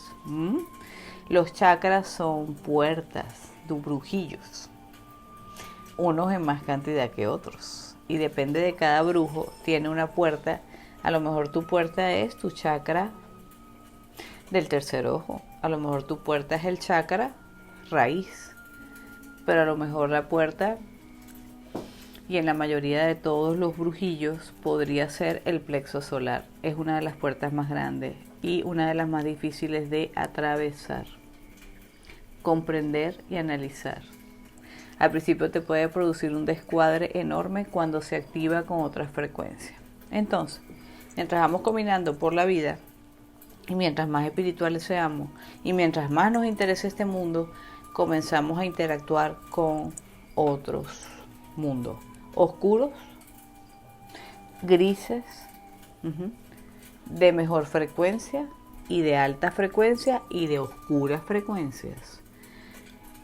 Los chakras son puertas de brujillos, unos en más cantidad que otros. Y depende de cada brujo, tiene una puerta. A lo mejor tu puerta es tu chakra del tercer ojo. A lo mejor tu puerta es el chakra raíz. Pero a lo mejor la puerta, y en la mayoría de todos los brujillos, podría ser el plexo solar. Es una de las puertas más grandes y una de las más difíciles de atravesar, comprender y analizar. Al principio te puede producir un descuadre enorme cuando se activa con otras frecuencias. Entonces, mientras vamos caminando por la vida, y mientras más espirituales seamos, y mientras más nos interese este mundo, comenzamos a interactuar con otros mundos oscuros, grises, de mejor frecuencia y de alta frecuencia y de oscuras frecuencias.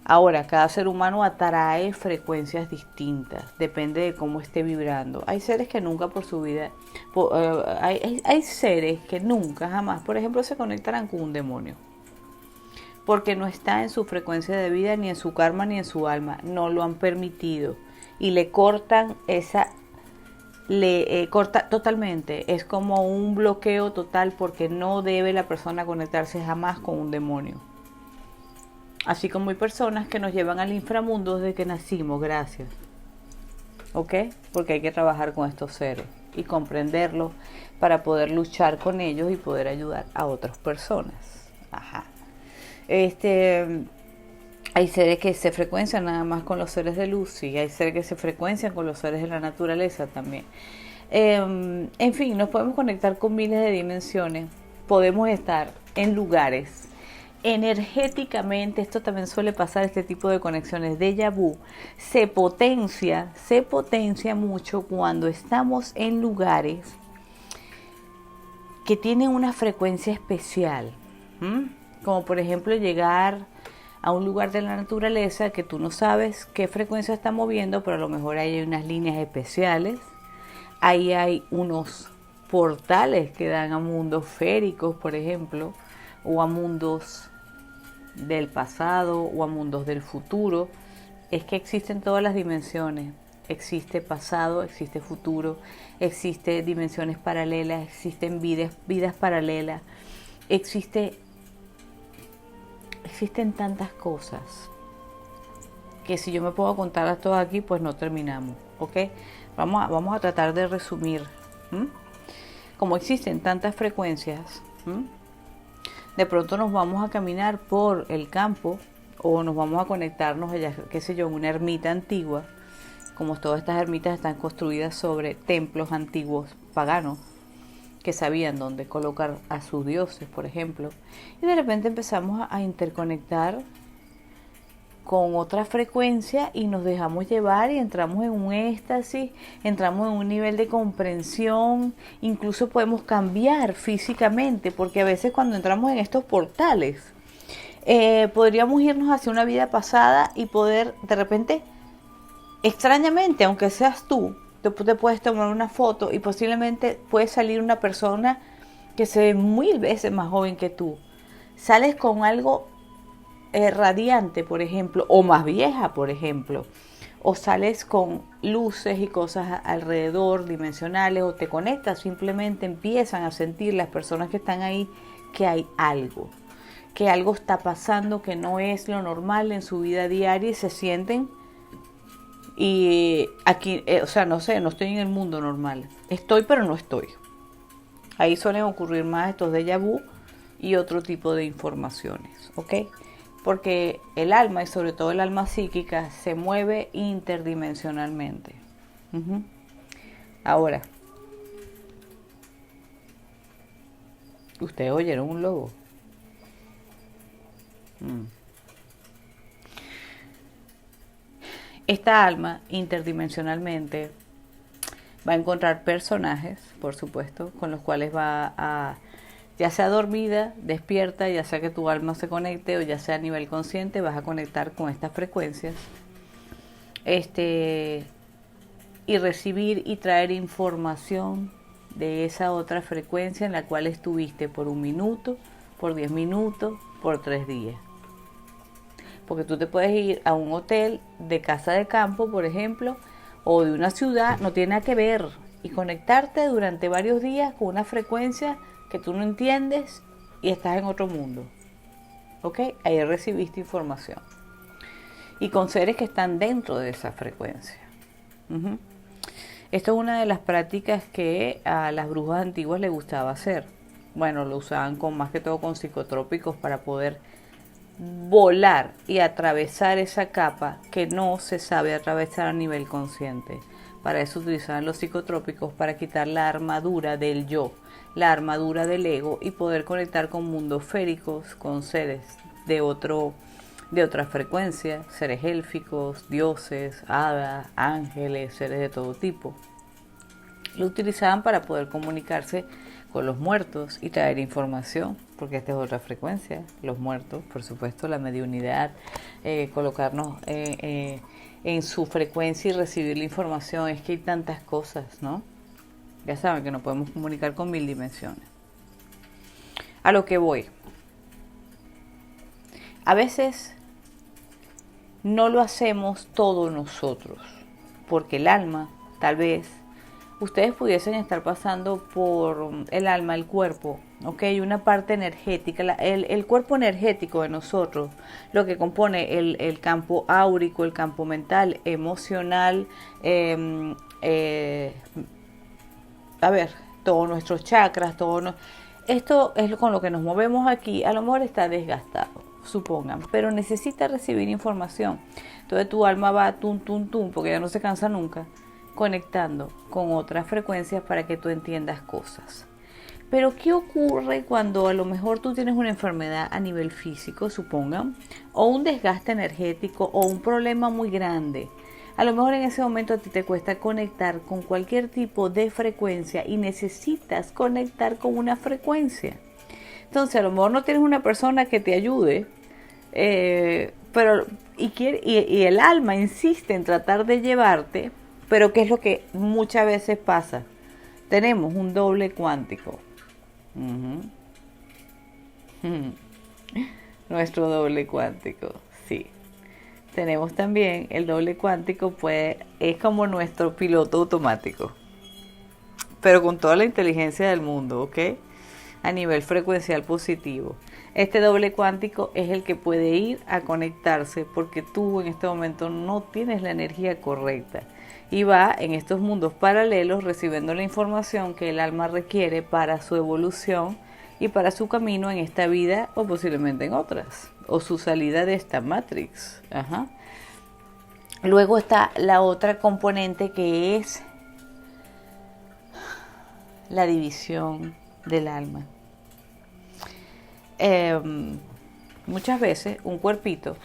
Ahora, cada ser humano atrae frecuencias distintas, depende de cómo esté vibrando. Hay seres que nunca por su vida, hay seres que nunca, jamás, por ejemplo, se conectarán con un demonio. Porque no está en su frecuencia de vida, ni en su karma, ni en su alma. No lo han permitido. Y le cortan esa le corta totalmente. Es como un bloqueo total porque no debe la persona conectarse jamás con un demonio. Así como hay personas que nos llevan al inframundo desde que nacimos, gracias. ¿Ok? Porque hay que trabajar con estos seres y comprenderlos para poder luchar con ellos y poder ayudar a otras personas. Ajá. Hay seres que se frecuencian nada más con los seres de luz y hay seres que se frecuencian con los seres de la naturaleza también. En fin, nos podemos conectar con miles de dimensiones. Podemos estar en lugares energéticamente, esto también suele pasar, este tipo de conexiones déjà vu, se potencia mucho cuando estamos en lugares que tienen una frecuencia especial. Como por ejemplo llegar a un lugar de la naturaleza que tú no sabes qué frecuencia está moviendo, pero a lo mejor ahí hay unas líneas especiales, ahí hay unos portales que dan a mundos féricos, por ejemplo, o a mundos del pasado o a mundos del futuro. Es que existen todas las dimensiones. Existe pasado, existe futuro, existe dimensiones paralelas, existen vidas paralelas, existen tantas cosas que si yo me puedo contar a todas aquí, pues no terminamos, ¿ok? Vamos a tratar de resumir. Como existen tantas frecuencias, de pronto nos vamos a caminar por el campo o nos vamos a conectarnos, qué sé yo, en una ermita antigua, como todas estas ermitas están construidas sobre templos antiguos paganos que sabían dónde colocar a sus dioses, por ejemplo, y de repente empezamos a interconectar con otra frecuencia y nos dejamos llevar y entramos en un éxtasis, entramos en un nivel de comprensión, incluso podemos cambiar físicamente, porque a veces cuando entramos en estos portales, podríamos irnos hacia una vida pasada y poder de repente, extrañamente, aunque seas tú, te puedes tomar una foto y posiblemente puede salir una persona que se ve 1000 veces más joven que tú. Sales con algo radiante, por ejemplo, o más vieja, por ejemplo, o sales con luces y cosas alrededor dimensionales, o te conectas, simplemente empiezan a sentir las personas que están ahí que hay algo, que algo está pasando que no es lo normal en su vida diaria y se sienten y aquí, o sea, no sé, no estoy en el mundo normal, estoy pero no estoy. Ahí suelen ocurrir más estos déjà vu y otro tipo de informaciones, ¿ok? Porque el alma, y sobre todo el alma psíquica, se mueve interdimensionalmente. Ahora, ¿ustedes oyeron un lobo? Esta alma interdimensionalmente va a encontrar personajes, por supuesto, con los cuales va a, ya sea dormida, despierta, ya sea que tu alma se conecte o ya sea a nivel consciente, vas a conectar con estas frecuencias. Y recibir y traer información de esa otra frecuencia en la cual estuviste por 1 minuto, por 10 minutos, por 3 días. Porque tú te puedes ir a un hotel de casa de campo, por ejemplo, o de una ciudad, no tiene nada que ver, y conectarte durante varios días con una frecuencia que tú no entiendes y estás en otro mundo. ¿Ok? Ahí recibiste información. Y con seres que están dentro de esa frecuencia. Esto es una de las prácticas que a las brujas antiguas les gustaba hacer. Bueno, lo usaban más que todo con psicotrópicos para poder volar y atravesar esa capa que no se sabe atravesar a nivel consciente. Para eso utilizaban los psicotrópicos, para quitar la armadura del yo, la armadura del ego y poder conectar con mundos féricos, con seres de otra frecuencia, seres élficos, dioses, hadas, ángeles, seres de todo tipo. Lo utilizaban para poder comunicarse con los muertos y traer información, porque esta es otra frecuencia, los muertos, por supuesto, la mediunidad, colocarnos en su frecuencia y recibir la información. Es que hay tantas cosas, ¿no? Ya saben que nos podemos comunicar con 1000 dimensiones. A lo que voy. A veces no lo hacemos todos nosotros, porque el alma tal vez ustedes pudiesen estar pasando por el alma, el cuerpo, ¿ok? Una parte energética, el cuerpo energético de nosotros, lo que compone el campo áurico, el campo mental, emocional, a ver, todos nuestros chakras, esto es con lo que nos movemos aquí, a lo mejor está desgastado, supongan, pero necesita recibir información. Entonces tu alma va tum, tum, tum, porque ya no se cansa nunca, conectando con otras frecuencias para que tú entiendas cosas. Pero ¿qué ocurre cuando a lo mejor tú tienes una enfermedad a nivel físico, supongan, o un desgaste energético o un problema muy grande? A lo mejor en ese momento a ti te cuesta conectar con cualquier tipo de frecuencia y necesitas conectar con una frecuencia. Entonces a lo mejor no tienes una persona que te ayude, pero y el alma insiste en tratar de llevarte, pero ¿qué es lo que muchas veces pasa? Tenemos un doble cuántico. Nuestro doble cuántico, sí. Tenemos también el doble cuántico, pues es como nuestro piloto automático, pero con toda la inteligencia del mundo, ¿ok? A nivel frecuencial positivo. Este doble cuántico es el que puede ir a conectarse porque tú en este momento no tienes la energía correcta y va en estos mundos paralelos recibiendo la información que el alma requiere para su evolución y para su camino en esta vida o posiblemente en otras, o su salida de esta Matrix. Ajá. Luego está la otra componente que es la división del alma. Muchas veces un cuerpito,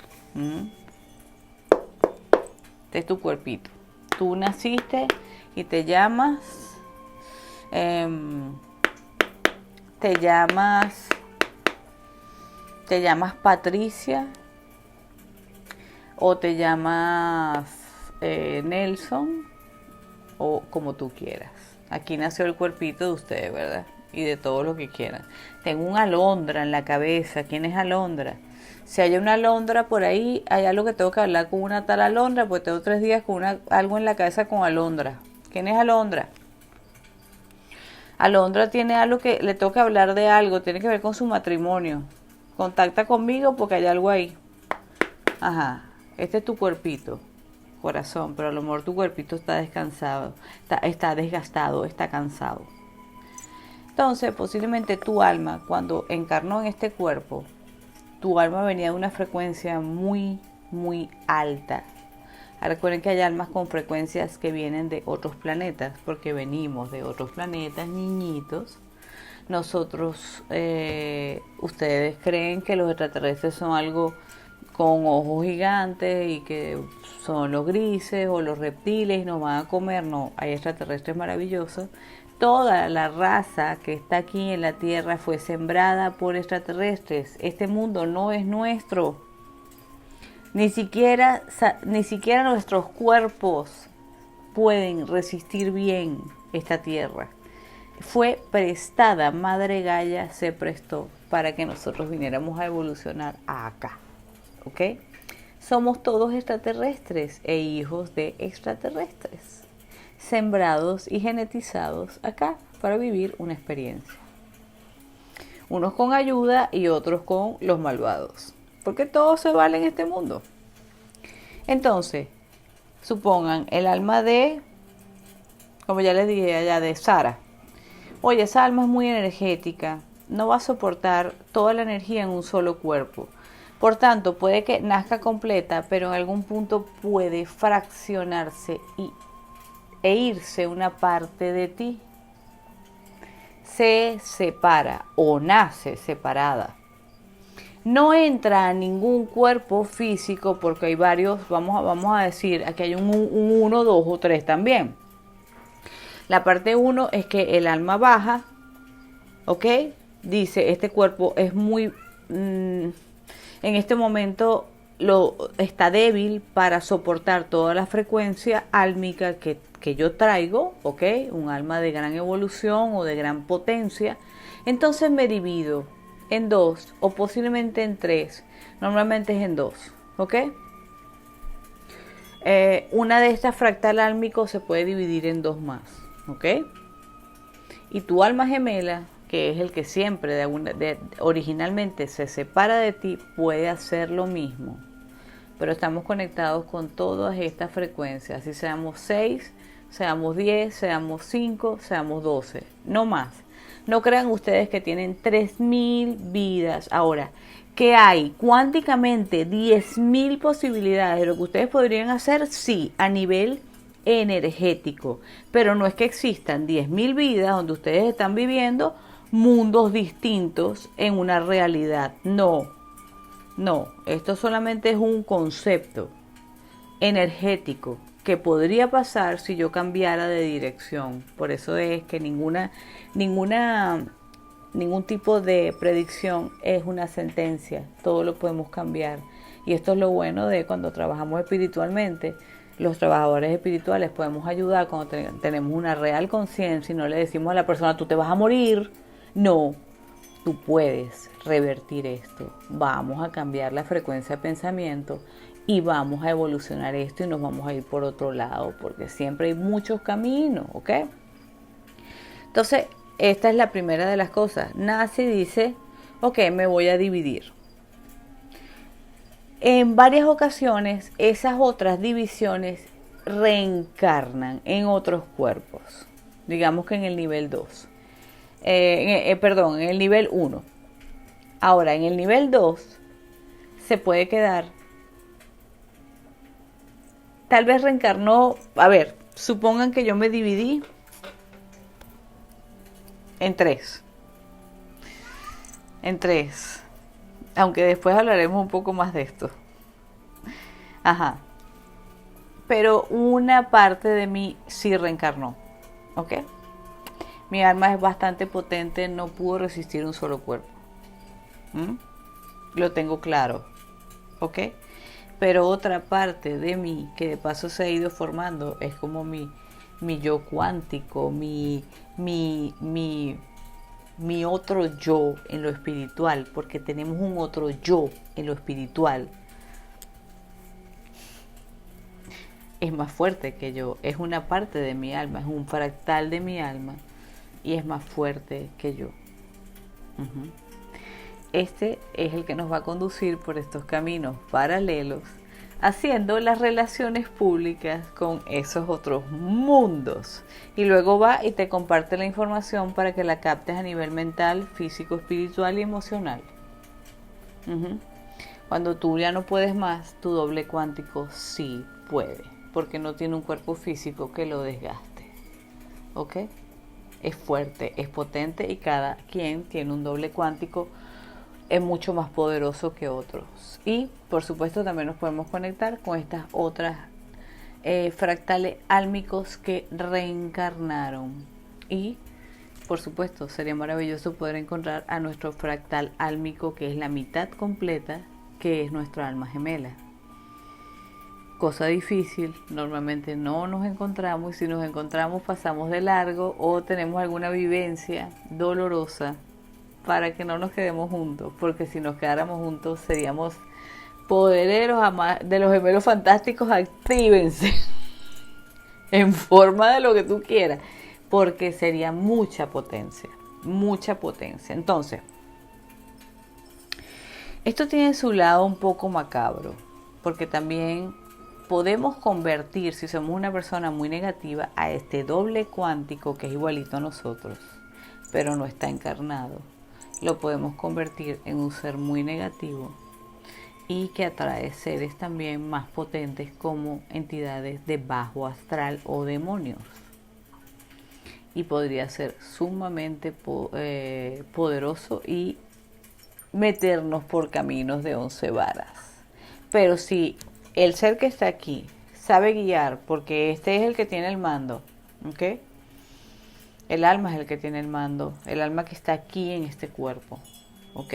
este es tu cuerpito, tú naciste y te llamas Patricia o te llamas Nelson o como tú quieras. Aquí nació el cuerpito de ustedes, ¿verdad? Y de todo lo que quieran. Tengo un alondra en la cabeza. ¿Quién es alondra? Si hay una alondra por ahí, hay algo que tengo que hablar con una tal alondra, pues tengo 3 días con algo en la cabeza con alondra. ¿Quién es alondra? Alondra tiene algo que le tengo que hablar de algo, tiene que ver con su matrimonio. Contacta conmigo porque hay algo ahí. Ajá, este es tu cuerpito, corazón, pero a lo mejor tu cuerpito está descansado, está desgastado, está cansado. Entonces, posiblemente tu alma, cuando encarnó en este cuerpo, tu alma venía de una frecuencia muy, muy alta. Recuerden que hay almas con frecuencias que vienen de otros planetas, porque venimos de otros planetas, niñitos. Nosotros, ustedes creen que los extraterrestres son algo con ojos gigantes y que son los grises o los reptiles y nos van a comer. No, hay extraterrestres maravillosos. Toda la raza que está aquí en la Tierra fue sembrada por extraterrestres. Este mundo no es nuestro. Ni siquiera nuestros cuerpos pueden resistir bien esta Tierra. Fue prestada, Madre Gaia se prestó para que nosotros viniéramos a evolucionar acá. ¿Ok? Somos todos extraterrestres e hijos de extraterrestres, sembrados y genetizados acá para vivir una experiencia. Unos con ayuda y otros con los malvados, porque todo se vale en este mundo. Entonces, supongan el alma de, como ya les dije allá, de Sara. Oye, esa alma es muy energética, no va a soportar toda la energía en un solo cuerpo. Por tanto, puede que nazca completa, pero en algún punto puede fraccionarse e irse una parte de ti. Se separa o nace separada. No entra a ningún cuerpo físico porque hay varios, vamos a decir, aquí hay un 1, 2 o 3 también. La parte 1 es que el alma baja, ¿ok? Dice, este cuerpo es muy... en este momento está débil para soportar toda la frecuencia álmica que yo traigo, ¿ok? Un alma de gran evolución o de gran potencia. Entonces me divido en 2 o posiblemente en 3. Normalmente es en 2, ¿ok? Una de estas fractal álmicos se puede dividir en 2 más. ¿ok? Y tu alma gemela, que es el que siempre originalmente se separa de ti, puede hacer lo mismo. Pero estamos conectados con todas estas frecuencias, si seamos 6, seamos 10, seamos 5, seamos 12, no más. No crean ustedes que tienen 3000 vidas. Ahora, ¿qué hay? Cuánticamente 10.000 posibilidades de lo que ustedes podrían hacer, sí, a nivel energético. Pero no es que existan 10.000 vidas donde ustedes están viviendo mundos distintos en una realidad. No, no, esto solamente es un concepto energético que podría pasar si yo cambiara de dirección. Por eso es que ningún tipo de predicción es una sentencia. Todo lo podemos cambiar. Y esto es lo bueno de cuando trabajamos espiritualmente. Los trabajadores espirituales podemos ayudar cuando tenemos una real conciencia y no le decimos a la persona, tú te vas a morir. No, tú puedes revertir esto. Vamos a cambiar la frecuencia de pensamiento y vamos a evolucionar esto y nos vamos a ir por otro lado, porque siempre hay muchos caminos, ¿ok? Entonces, esta es la primera de las cosas. Nace y dice, ok, me voy a dividir. En varias ocasiones, esas otras divisiones reencarnan en otros cuerpos. Digamos que en el nivel 2. En el nivel 1. Ahora, en el nivel 2 se puede quedar. Tal vez reencarnó. A ver, supongan que yo me dividí en 3. En 3. Aunque después hablaremos un poco más de esto. Ajá. Pero una parte de mí sí reencarnó. ¿Ok? Mi alma es bastante potente, no pudo resistir un solo cuerpo. Lo tengo claro. ¿Ok? Pero otra parte de mí, que de paso se ha ido formando, es como mi yo cuántico, mi otro yo en lo espiritual, porque tenemos un otro yo en lo espiritual. Es más fuerte que yo, es una parte de mi alma, es un fractal de mi alma y es más fuerte que yo. Este es el que nos va a conducir por estos caminos paralelos, haciendo las relaciones públicas con esos otros mundos. Y luego va y te comparte la información para que la captes a nivel mental, físico, espiritual y emocional. Cuando tú ya no puedes más, tu doble cuántico sí puede, porque no tiene un cuerpo físico que lo desgaste. ¿Ok? Es fuerte, es potente y cada quien tiene un doble cuántico, es mucho más poderoso que otros. Y por supuesto también nos podemos conectar con estas otras fractales álmicos que reencarnaron. Y por supuesto sería maravilloso poder encontrar a nuestro fractal álmico, que es la mitad completa, que es nuestra alma gemela. Cosa difícil, normalmente no nos encontramos, y si nos encontramos pasamos de largo o tenemos alguna vivencia dolorosa para que no nos quedemos juntos, porque si nos quedáramos juntos seríamos podereros de los gemelos fantásticos. Actívense en forma de lo que tú quieras, porque sería mucha potencia, mucha potencia. Entonces, esto tiene su lado un poco macabro, porque también podemos convertir, si somos una persona muy negativa, a este doble cuántico que es igualito a nosotros, pero no está encarnado. Lo podemos convertir en un ser muy negativo y que atrae seres también más potentes como entidades de bajo astral o demonios. Y podría ser sumamente poderoso y meternos por caminos de 11 varas. Pero si el ser que está aquí sabe guiar, porque este es el que tiene el mando, ¿ok? El alma es el que tiene el mando, el alma que está aquí en este cuerpo, ¿ok?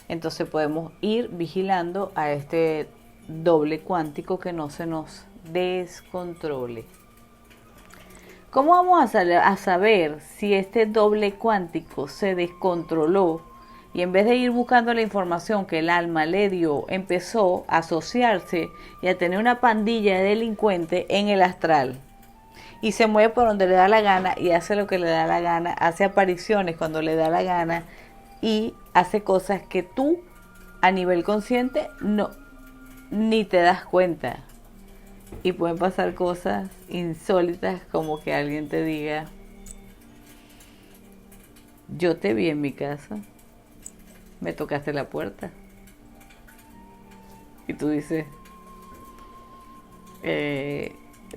Entonces podemos ir vigilando a este doble cuántico que no se nos descontrole. ¿Cómo vamos a saber si este doble cuántico se descontroló y en vez de ir buscando la información que el alma le dio, empezó a asociarse y a tener una pandilla de delincuentes en el astral? y se mueve por donde le da la gana y hace lo que le da la gana, hace apariciones cuando le da la gana y hace cosas que tú a nivel consciente no ni te das cuenta. Y pueden pasar cosas insólitas como que alguien te diga, yo te vi en mi casa, me tocaste la puerta. Y tú dices,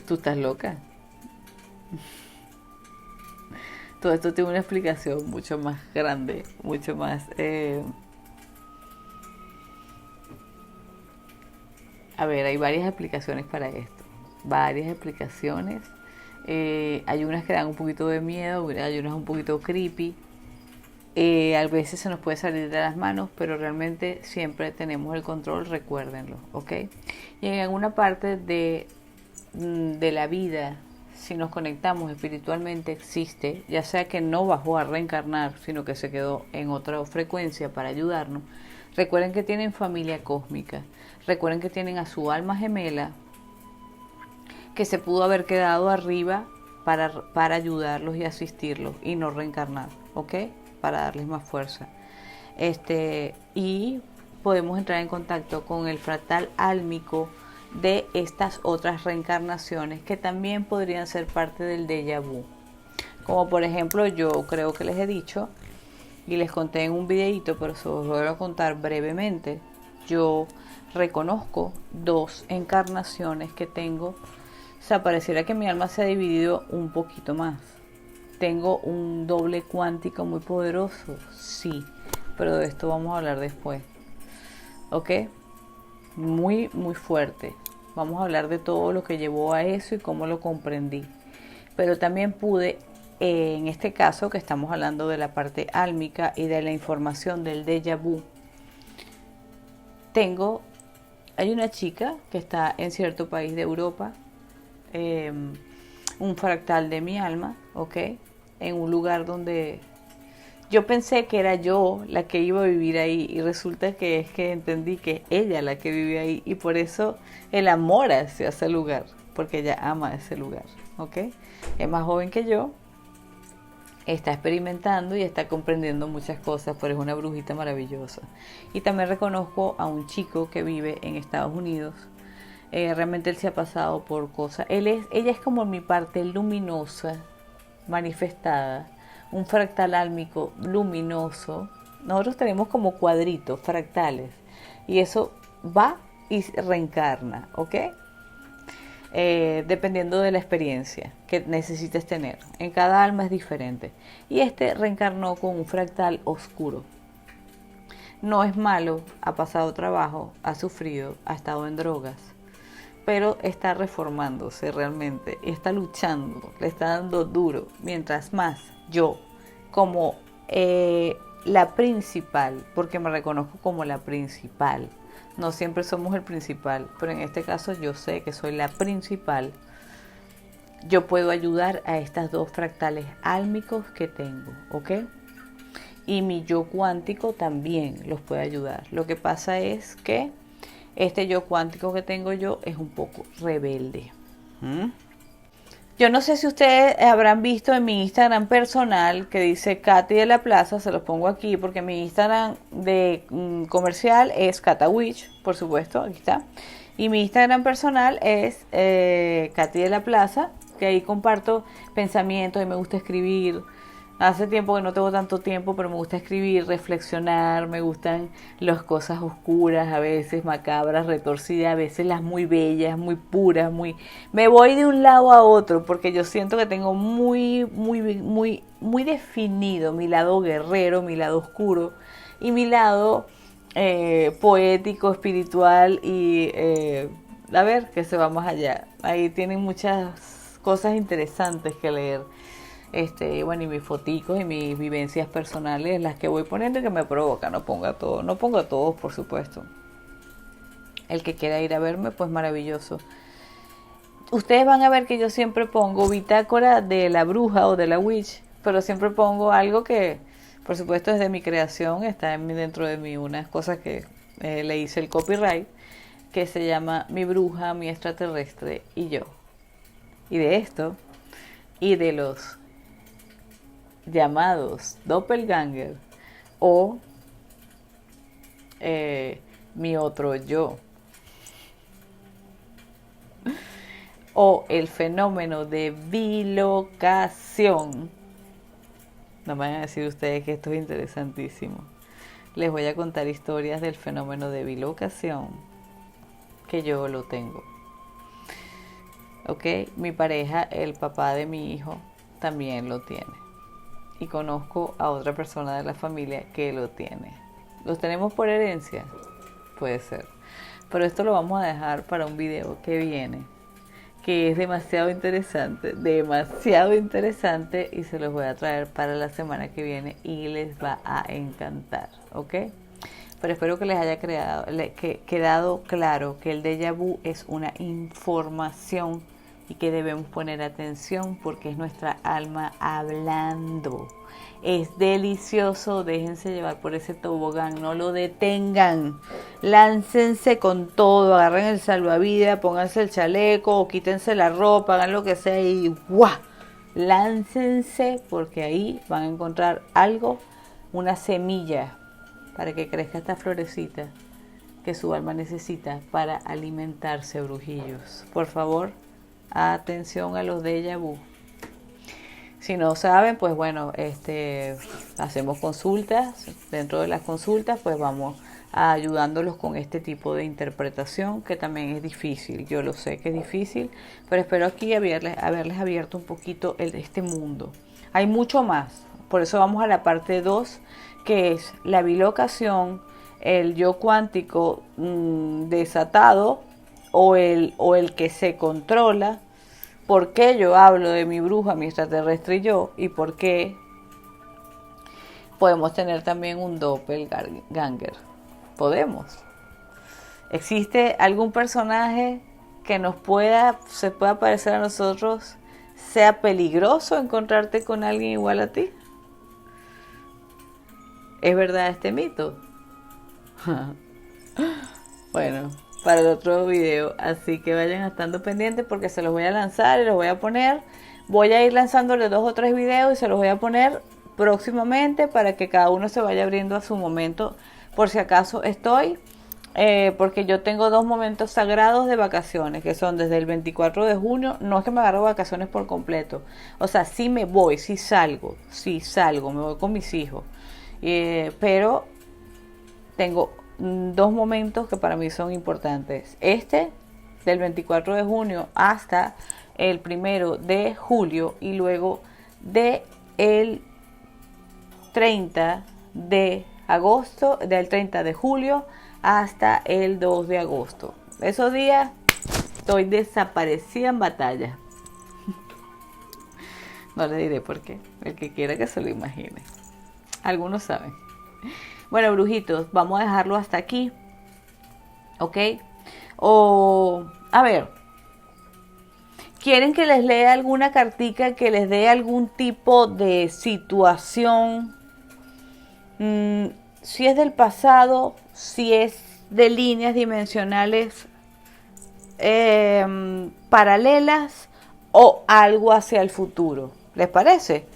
tú estás loca. Todo esto tiene una explicación mucho más grande, mucho más... A ver, hay varias explicaciones para esto. Varias explicaciones. Hay unas que dan un poquito de miedo, hay unas un poquito creepy. A veces se nos puede salir de las manos, pero realmente siempre tenemos el control, recuérdenlo, ¿ok? Y en alguna parte de la vida, si nos conectamos espiritualmente, existe, ya sea que no bajó a reencarnar, sino que se quedó en otra frecuencia para ayudarnos. Recuerden que tienen familia cósmica, recuerden que tienen a su alma gemela, que se pudo haber quedado arriba para ayudarlos y asistirlos y no reencarnar, ¿ok? Para darles más fuerza. Y podemos entrar en contacto con el fractal álmico de estas otras reencarnaciones que también podrían ser parte del déjà vu. Como por ejemplo, yo creo que les he dicho y les conté en un videito, pero se los voy a contar brevemente. Yo reconozco 2 encarnaciones que tengo. O sea, pareciera que mi alma se ha dividido un poquito más. ¿Tengo un doble cuántico muy poderoso? Sí, pero de esto vamos a hablar después. ¿Ok? Muy, muy fuerte. Vamos a hablar de todo lo que llevó a eso y cómo lo comprendí. Pero también pude, en este caso que estamos hablando de la parte álmica y de la información del déjà vu, hay una chica que está en cierto país de Europa, un fractal de mi alma, ¿ok? En un lugar donde yo pensé que era yo la que iba a vivir ahí y resulta que es que entendí que es ella la que vive ahí y por eso el amor hacia ese lugar, porque ella ama ese lugar, ¿ok? Es más joven que yo, está experimentando y está comprendiendo muchas cosas, pero es una brujita maravillosa. Y también reconozco a un chico que vive en Estados Unidos. Realmente él se ha pasado por cosas. Ella es como mi parte luminosa, manifestada, un fractal álmico luminoso. Nosotros tenemos como cuadritos, fractales, y eso va y reencarna, ¿ok? Dependiendo de la experiencia que necesites tener. En cada alma es diferente. Y este reencarnó con un fractal oscuro. No es malo, ha pasado trabajo, ha sufrido, ha estado en drogas, pero está reformándose realmente, está luchando, le está dando duro. Mientras más yo, como la principal, porque me reconozco como la principal, no siempre somos el principal, pero en este caso yo sé que soy la principal, yo puedo ayudar a estas 2 fractales álmicos que tengo, ¿ok? Y mi yo cuántico también los puede ayudar. Lo que pasa es que este yo cuántico que tengo yo es un poco rebelde. Yo no sé si ustedes habrán visto en mi Instagram personal que dice Katy de la Plaza, se los pongo aquí porque mi Instagram de comercial es Katawitch, por supuesto, aquí está. Y mi Instagram personal es Katy de la Plaza, que ahí comparto pensamientos y me gusta escribir. Hace tiempo que no tengo tanto tiempo, pero me gusta escribir, reflexionar, me gustan las cosas oscuras, a veces macabras, retorcidas, a veces las muy bellas, muy puras, muy... Me voy de un lado a otro porque yo siento que tengo muy definido mi lado guerrero, mi lado oscuro y mi lado poético, espiritual y a ver, que se va más allá. Ahí tienen muchas cosas interesantes que leer. Bueno, y mis foticos y mis vivencias personales, las que voy poniendo y que me provocan, no ponga todo, no pongo a todos, por supuesto. El que quiera ir a verme, pues maravilloso. Ustedes van a ver que yo siempre pongo bitácora de la bruja o de la witch, pero siempre pongo algo que, por supuesto, es de mi creación, está dentro de mí unas cosas que le hice el copyright, que se llama Mi bruja, mi extraterrestre y yo. Y de esto y de los llamados doppelganger o mi otro yo, o el fenómeno de bilocación. No me van a decir ustedes que esto es interesantísimo. Les voy a contar historias del fenómeno de bilocación, que yo lo tengo. ¿Ok? Mi pareja, el papá de mi hijo, también lo tiene. Y conozco a otra persona de la familia que lo tiene. ¿Los tenemos por herencia? Puede ser. Pero esto lo vamos a dejar para un video que viene, que es demasiado interesante y se los voy a traer para la semana que viene y les va a encantar, ¿ok? Pero espero que les haya quedado claro que el déjà vu es una información y que debemos poner atención porque es nuestra alma hablando. Es delicioso, déjense llevar por ese tobogán, no lo detengan, láncense con todo, agarren el salvavidas, pónganse el chaleco o quítense la ropa, hagan lo que sea y ¡guau! Láncense porque ahí van a encontrar algo, una semilla para que crezca esta florecita que su alma necesita para alimentarse, brujillos. Por favor, atención a los déjà vu. Si no saben, pues bueno, hacemos consultas. Dentro de las consultas, pues vamos ayudándolos con este tipo de interpretación que también es difícil. Yo lo sé que es difícil, pero espero aquí haberles abierto un poquito este mundo. Hay mucho más. Por eso vamos a la parte 2, que es la bilocación, el yo cuántico desatado o el que se controla. ¿Por qué yo hablo de mi bruja, mi extraterrestre y yo? ¿Y por qué podemos tener también un doppelganger? Podemos. ¿Existe algún personaje que se pueda parecer a nosotros? ¿Sea peligroso encontrarte con alguien igual a ti? ¿Es verdad este mito? Bueno, para el otro video, así que vayan estando pendientes porque se los voy a lanzar y los voy a poner. Voy a ir lanzándole 2 o 3 videos y se los voy a poner próximamente para que cada uno se vaya abriendo a su momento. Por si acaso porque yo tengo 2 momentos sagrados de vacaciones, que son desde el 24 de junio. No es que me agarro vacaciones por completo, o sea, sí me voy, sí salgo, me voy con mis hijos, pero tengo 2 momentos que para mí son importantes. Del 24 de junio hasta el 1 de julio y luego del 30 de agosto, del 30 de julio hasta el 2 de agosto. Esos días estoy desaparecida en batalla. No le diré por qué. El que quiera que se lo imagine. Algunos saben. Bueno, brujitos, vamos a dejarlo hasta aquí. ¿Ok? A ver, ¿quieren que les lea alguna cartica que les dé algún tipo de situación? Si es del pasado, si es de líneas dimensionales paralelas o algo hacia el futuro. ¿Les parece?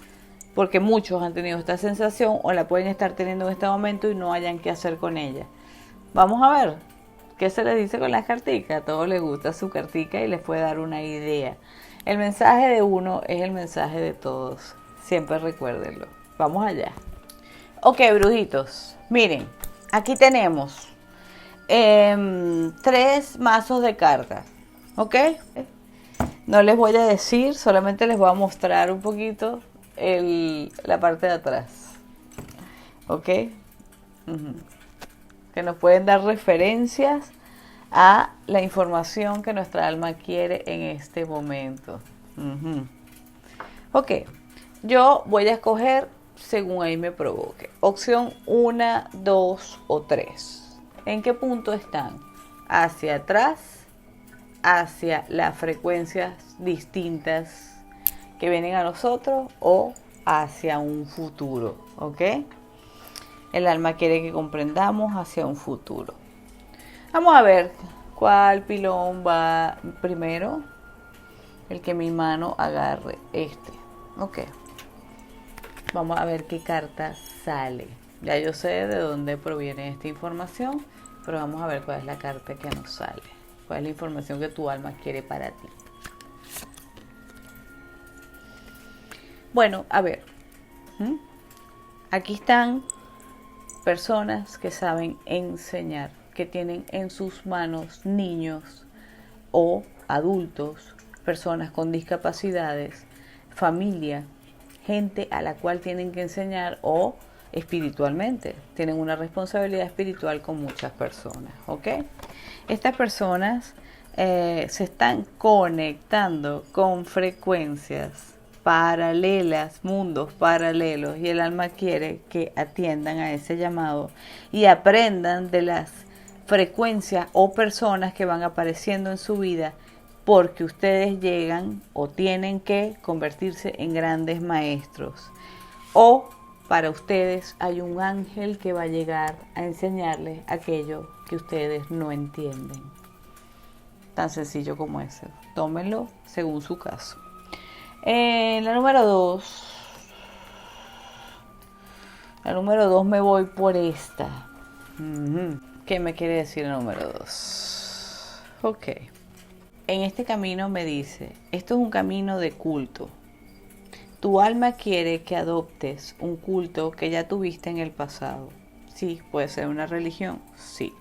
Porque muchos han tenido esta sensación o la pueden estar teniendo en este momento y no hayan qué hacer con ella. Vamos a ver qué se les dice con las carticas. A todos les gusta su cartica y les puede dar una idea. El mensaje de uno es el mensaje de todos. Siempre recuérdenlo. Vamos allá. Ok, brujitos. Miren, aquí tenemos 3 mazos de cartas. ¿Ok? No les voy a decir, solamente les voy a mostrar un poquito la parte de atrás. ¿Ok? Que nos pueden dar referencias a la información que nuestra alma quiere en este momento. Ok, yo voy a escoger según ahí me provoque. Opción 1, 2 o 3. ¿En qué punto están? ¿Hacia atrás? ¿Hacia las frecuencias distintas que vienen a nosotros? ¿O hacia un futuro? ¿Ok? El alma quiere que comprendamos hacia un futuro. Vamos a ver cuál pilón va primero. el que mi mano agarre este. Ok. Vamos a ver qué carta sale. Ya yo sé de dónde proviene esta información, pero vamos a ver cuál es la carta que nos sale. Cuál es la información que tu alma quiere para ti. Bueno, a ver. Aquí están personas que saben enseñar, que tienen en sus manos niños o adultos, personas con discapacidades, familia, gente a la cual tienen que enseñar o espiritualmente, tienen una responsabilidad espiritual con muchas personas, ¿ok? Estas personas se están conectando con frecuencias paralelas, mundos paralelos, y el alma quiere que atiendan a ese llamado y aprendan de las frecuencias o personas que van apareciendo en su vida, porque ustedes llegan o tienen que convertirse en grandes maestros, o para ustedes hay un ángel que va a llegar a enseñarles aquello que ustedes no entienden. Tan sencillo como eso. Tómenlo según su caso. La número 2. La número 2 me voy por esta. ¿Qué me quiere decir la número 2? Ok. En este camino me dice, esto es un camino de culto. Tu alma quiere que adoptes un culto que ya tuviste en el pasado. Sí, puede ser una religión, sí.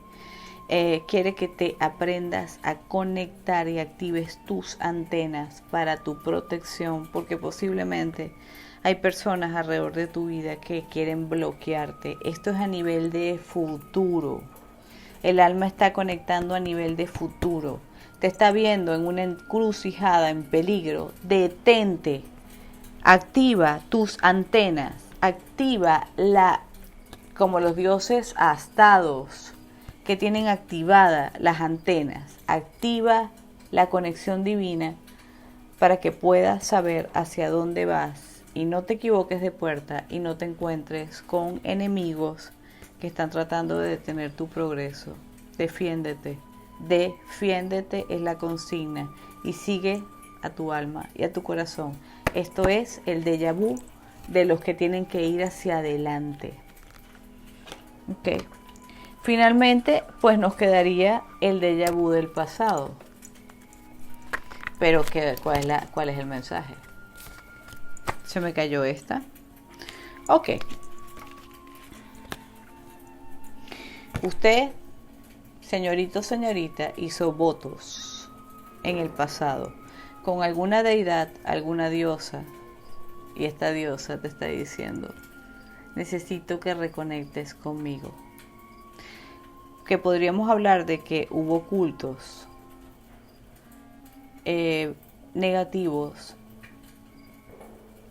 Quiere que te aprendas a conectar y actives tus antenas para tu protección, porque posiblemente hay personas alrededor de tu vida que quieren bloquearte. Esto es a nivel de futuro. El alma está conectando a nivel de futuro. Te está viendo en una encrucijada, en peligro. Detente. Activa tus antenas. Activa como los dioses astados que tienen activadas las antenas. Activa la conexión divina para que puedas saber hacia dónde vas y no te equivoques de puerta y no te encuentres con enemigos que están tratando de detener tu progreso. Defiéndete. Defiéndete es la consigna y sigue a tu alma y a tu corazón. Esto es el déjà vu de los que tienen que ir hacia adelante. Ok. Finalmente, pues nos quedaría el déjà vu del pasado. Pero ¿cuál es el mensaje? Se me cayó esta. Ok. Usted, señorito, señorita, hizo votos en el pasado con alguna deidad, alguna diosa, y esta diosa te está diciendo, necesito que reconectes conmigo. Que podríamos hablar de que hubo cultos negativos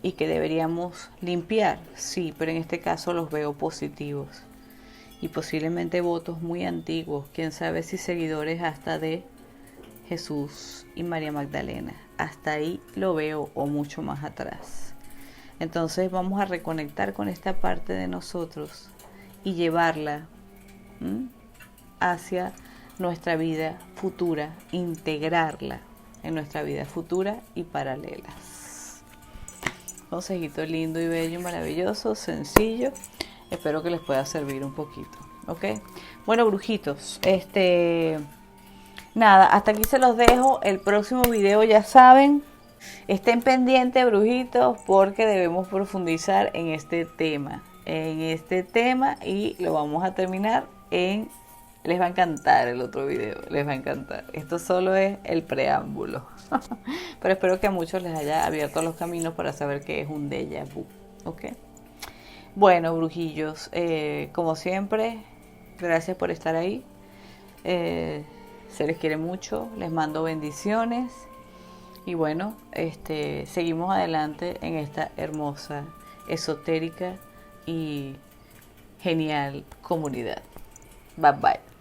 y que deberíamos limpiar, sí, pero en este caso los veo positivos y posiblemente votos muy antiguos, quién sabe si seguidores hasta de Jesús y María Magdalena, hasta ahí lo veo o mucho más atrás. Entonces vamos a reconectar con esta parte de nosotros y llevarla hacia nuestra vida futura, integrarla en nuestra vida futura y paralelas. Consejito lindo y bello, maravilloso, sencillo. Espero que les pueda servir un poquito, ¿ok? Bueno, brujitos, nada, hasta aquí se los dejo. El próximo video, ya saben, estén pendientes, brujitos, porque debemos profundizar en este tema. Y lo vamos a terminar les va a encantar el otro video, les va a encantar. Esto solo es el preámbulo. Pero espero que a muchos les haya abierto los caminos para saber qué es un déjà vu, ¿ok? Bueno, brujillos, como siempre, gracias por estar ahí. Se les quiere mucho, les mando bendiciones. Y bueno, seguimos adelante en esta hermosa, esotérica y genial comunidad. Bye bye.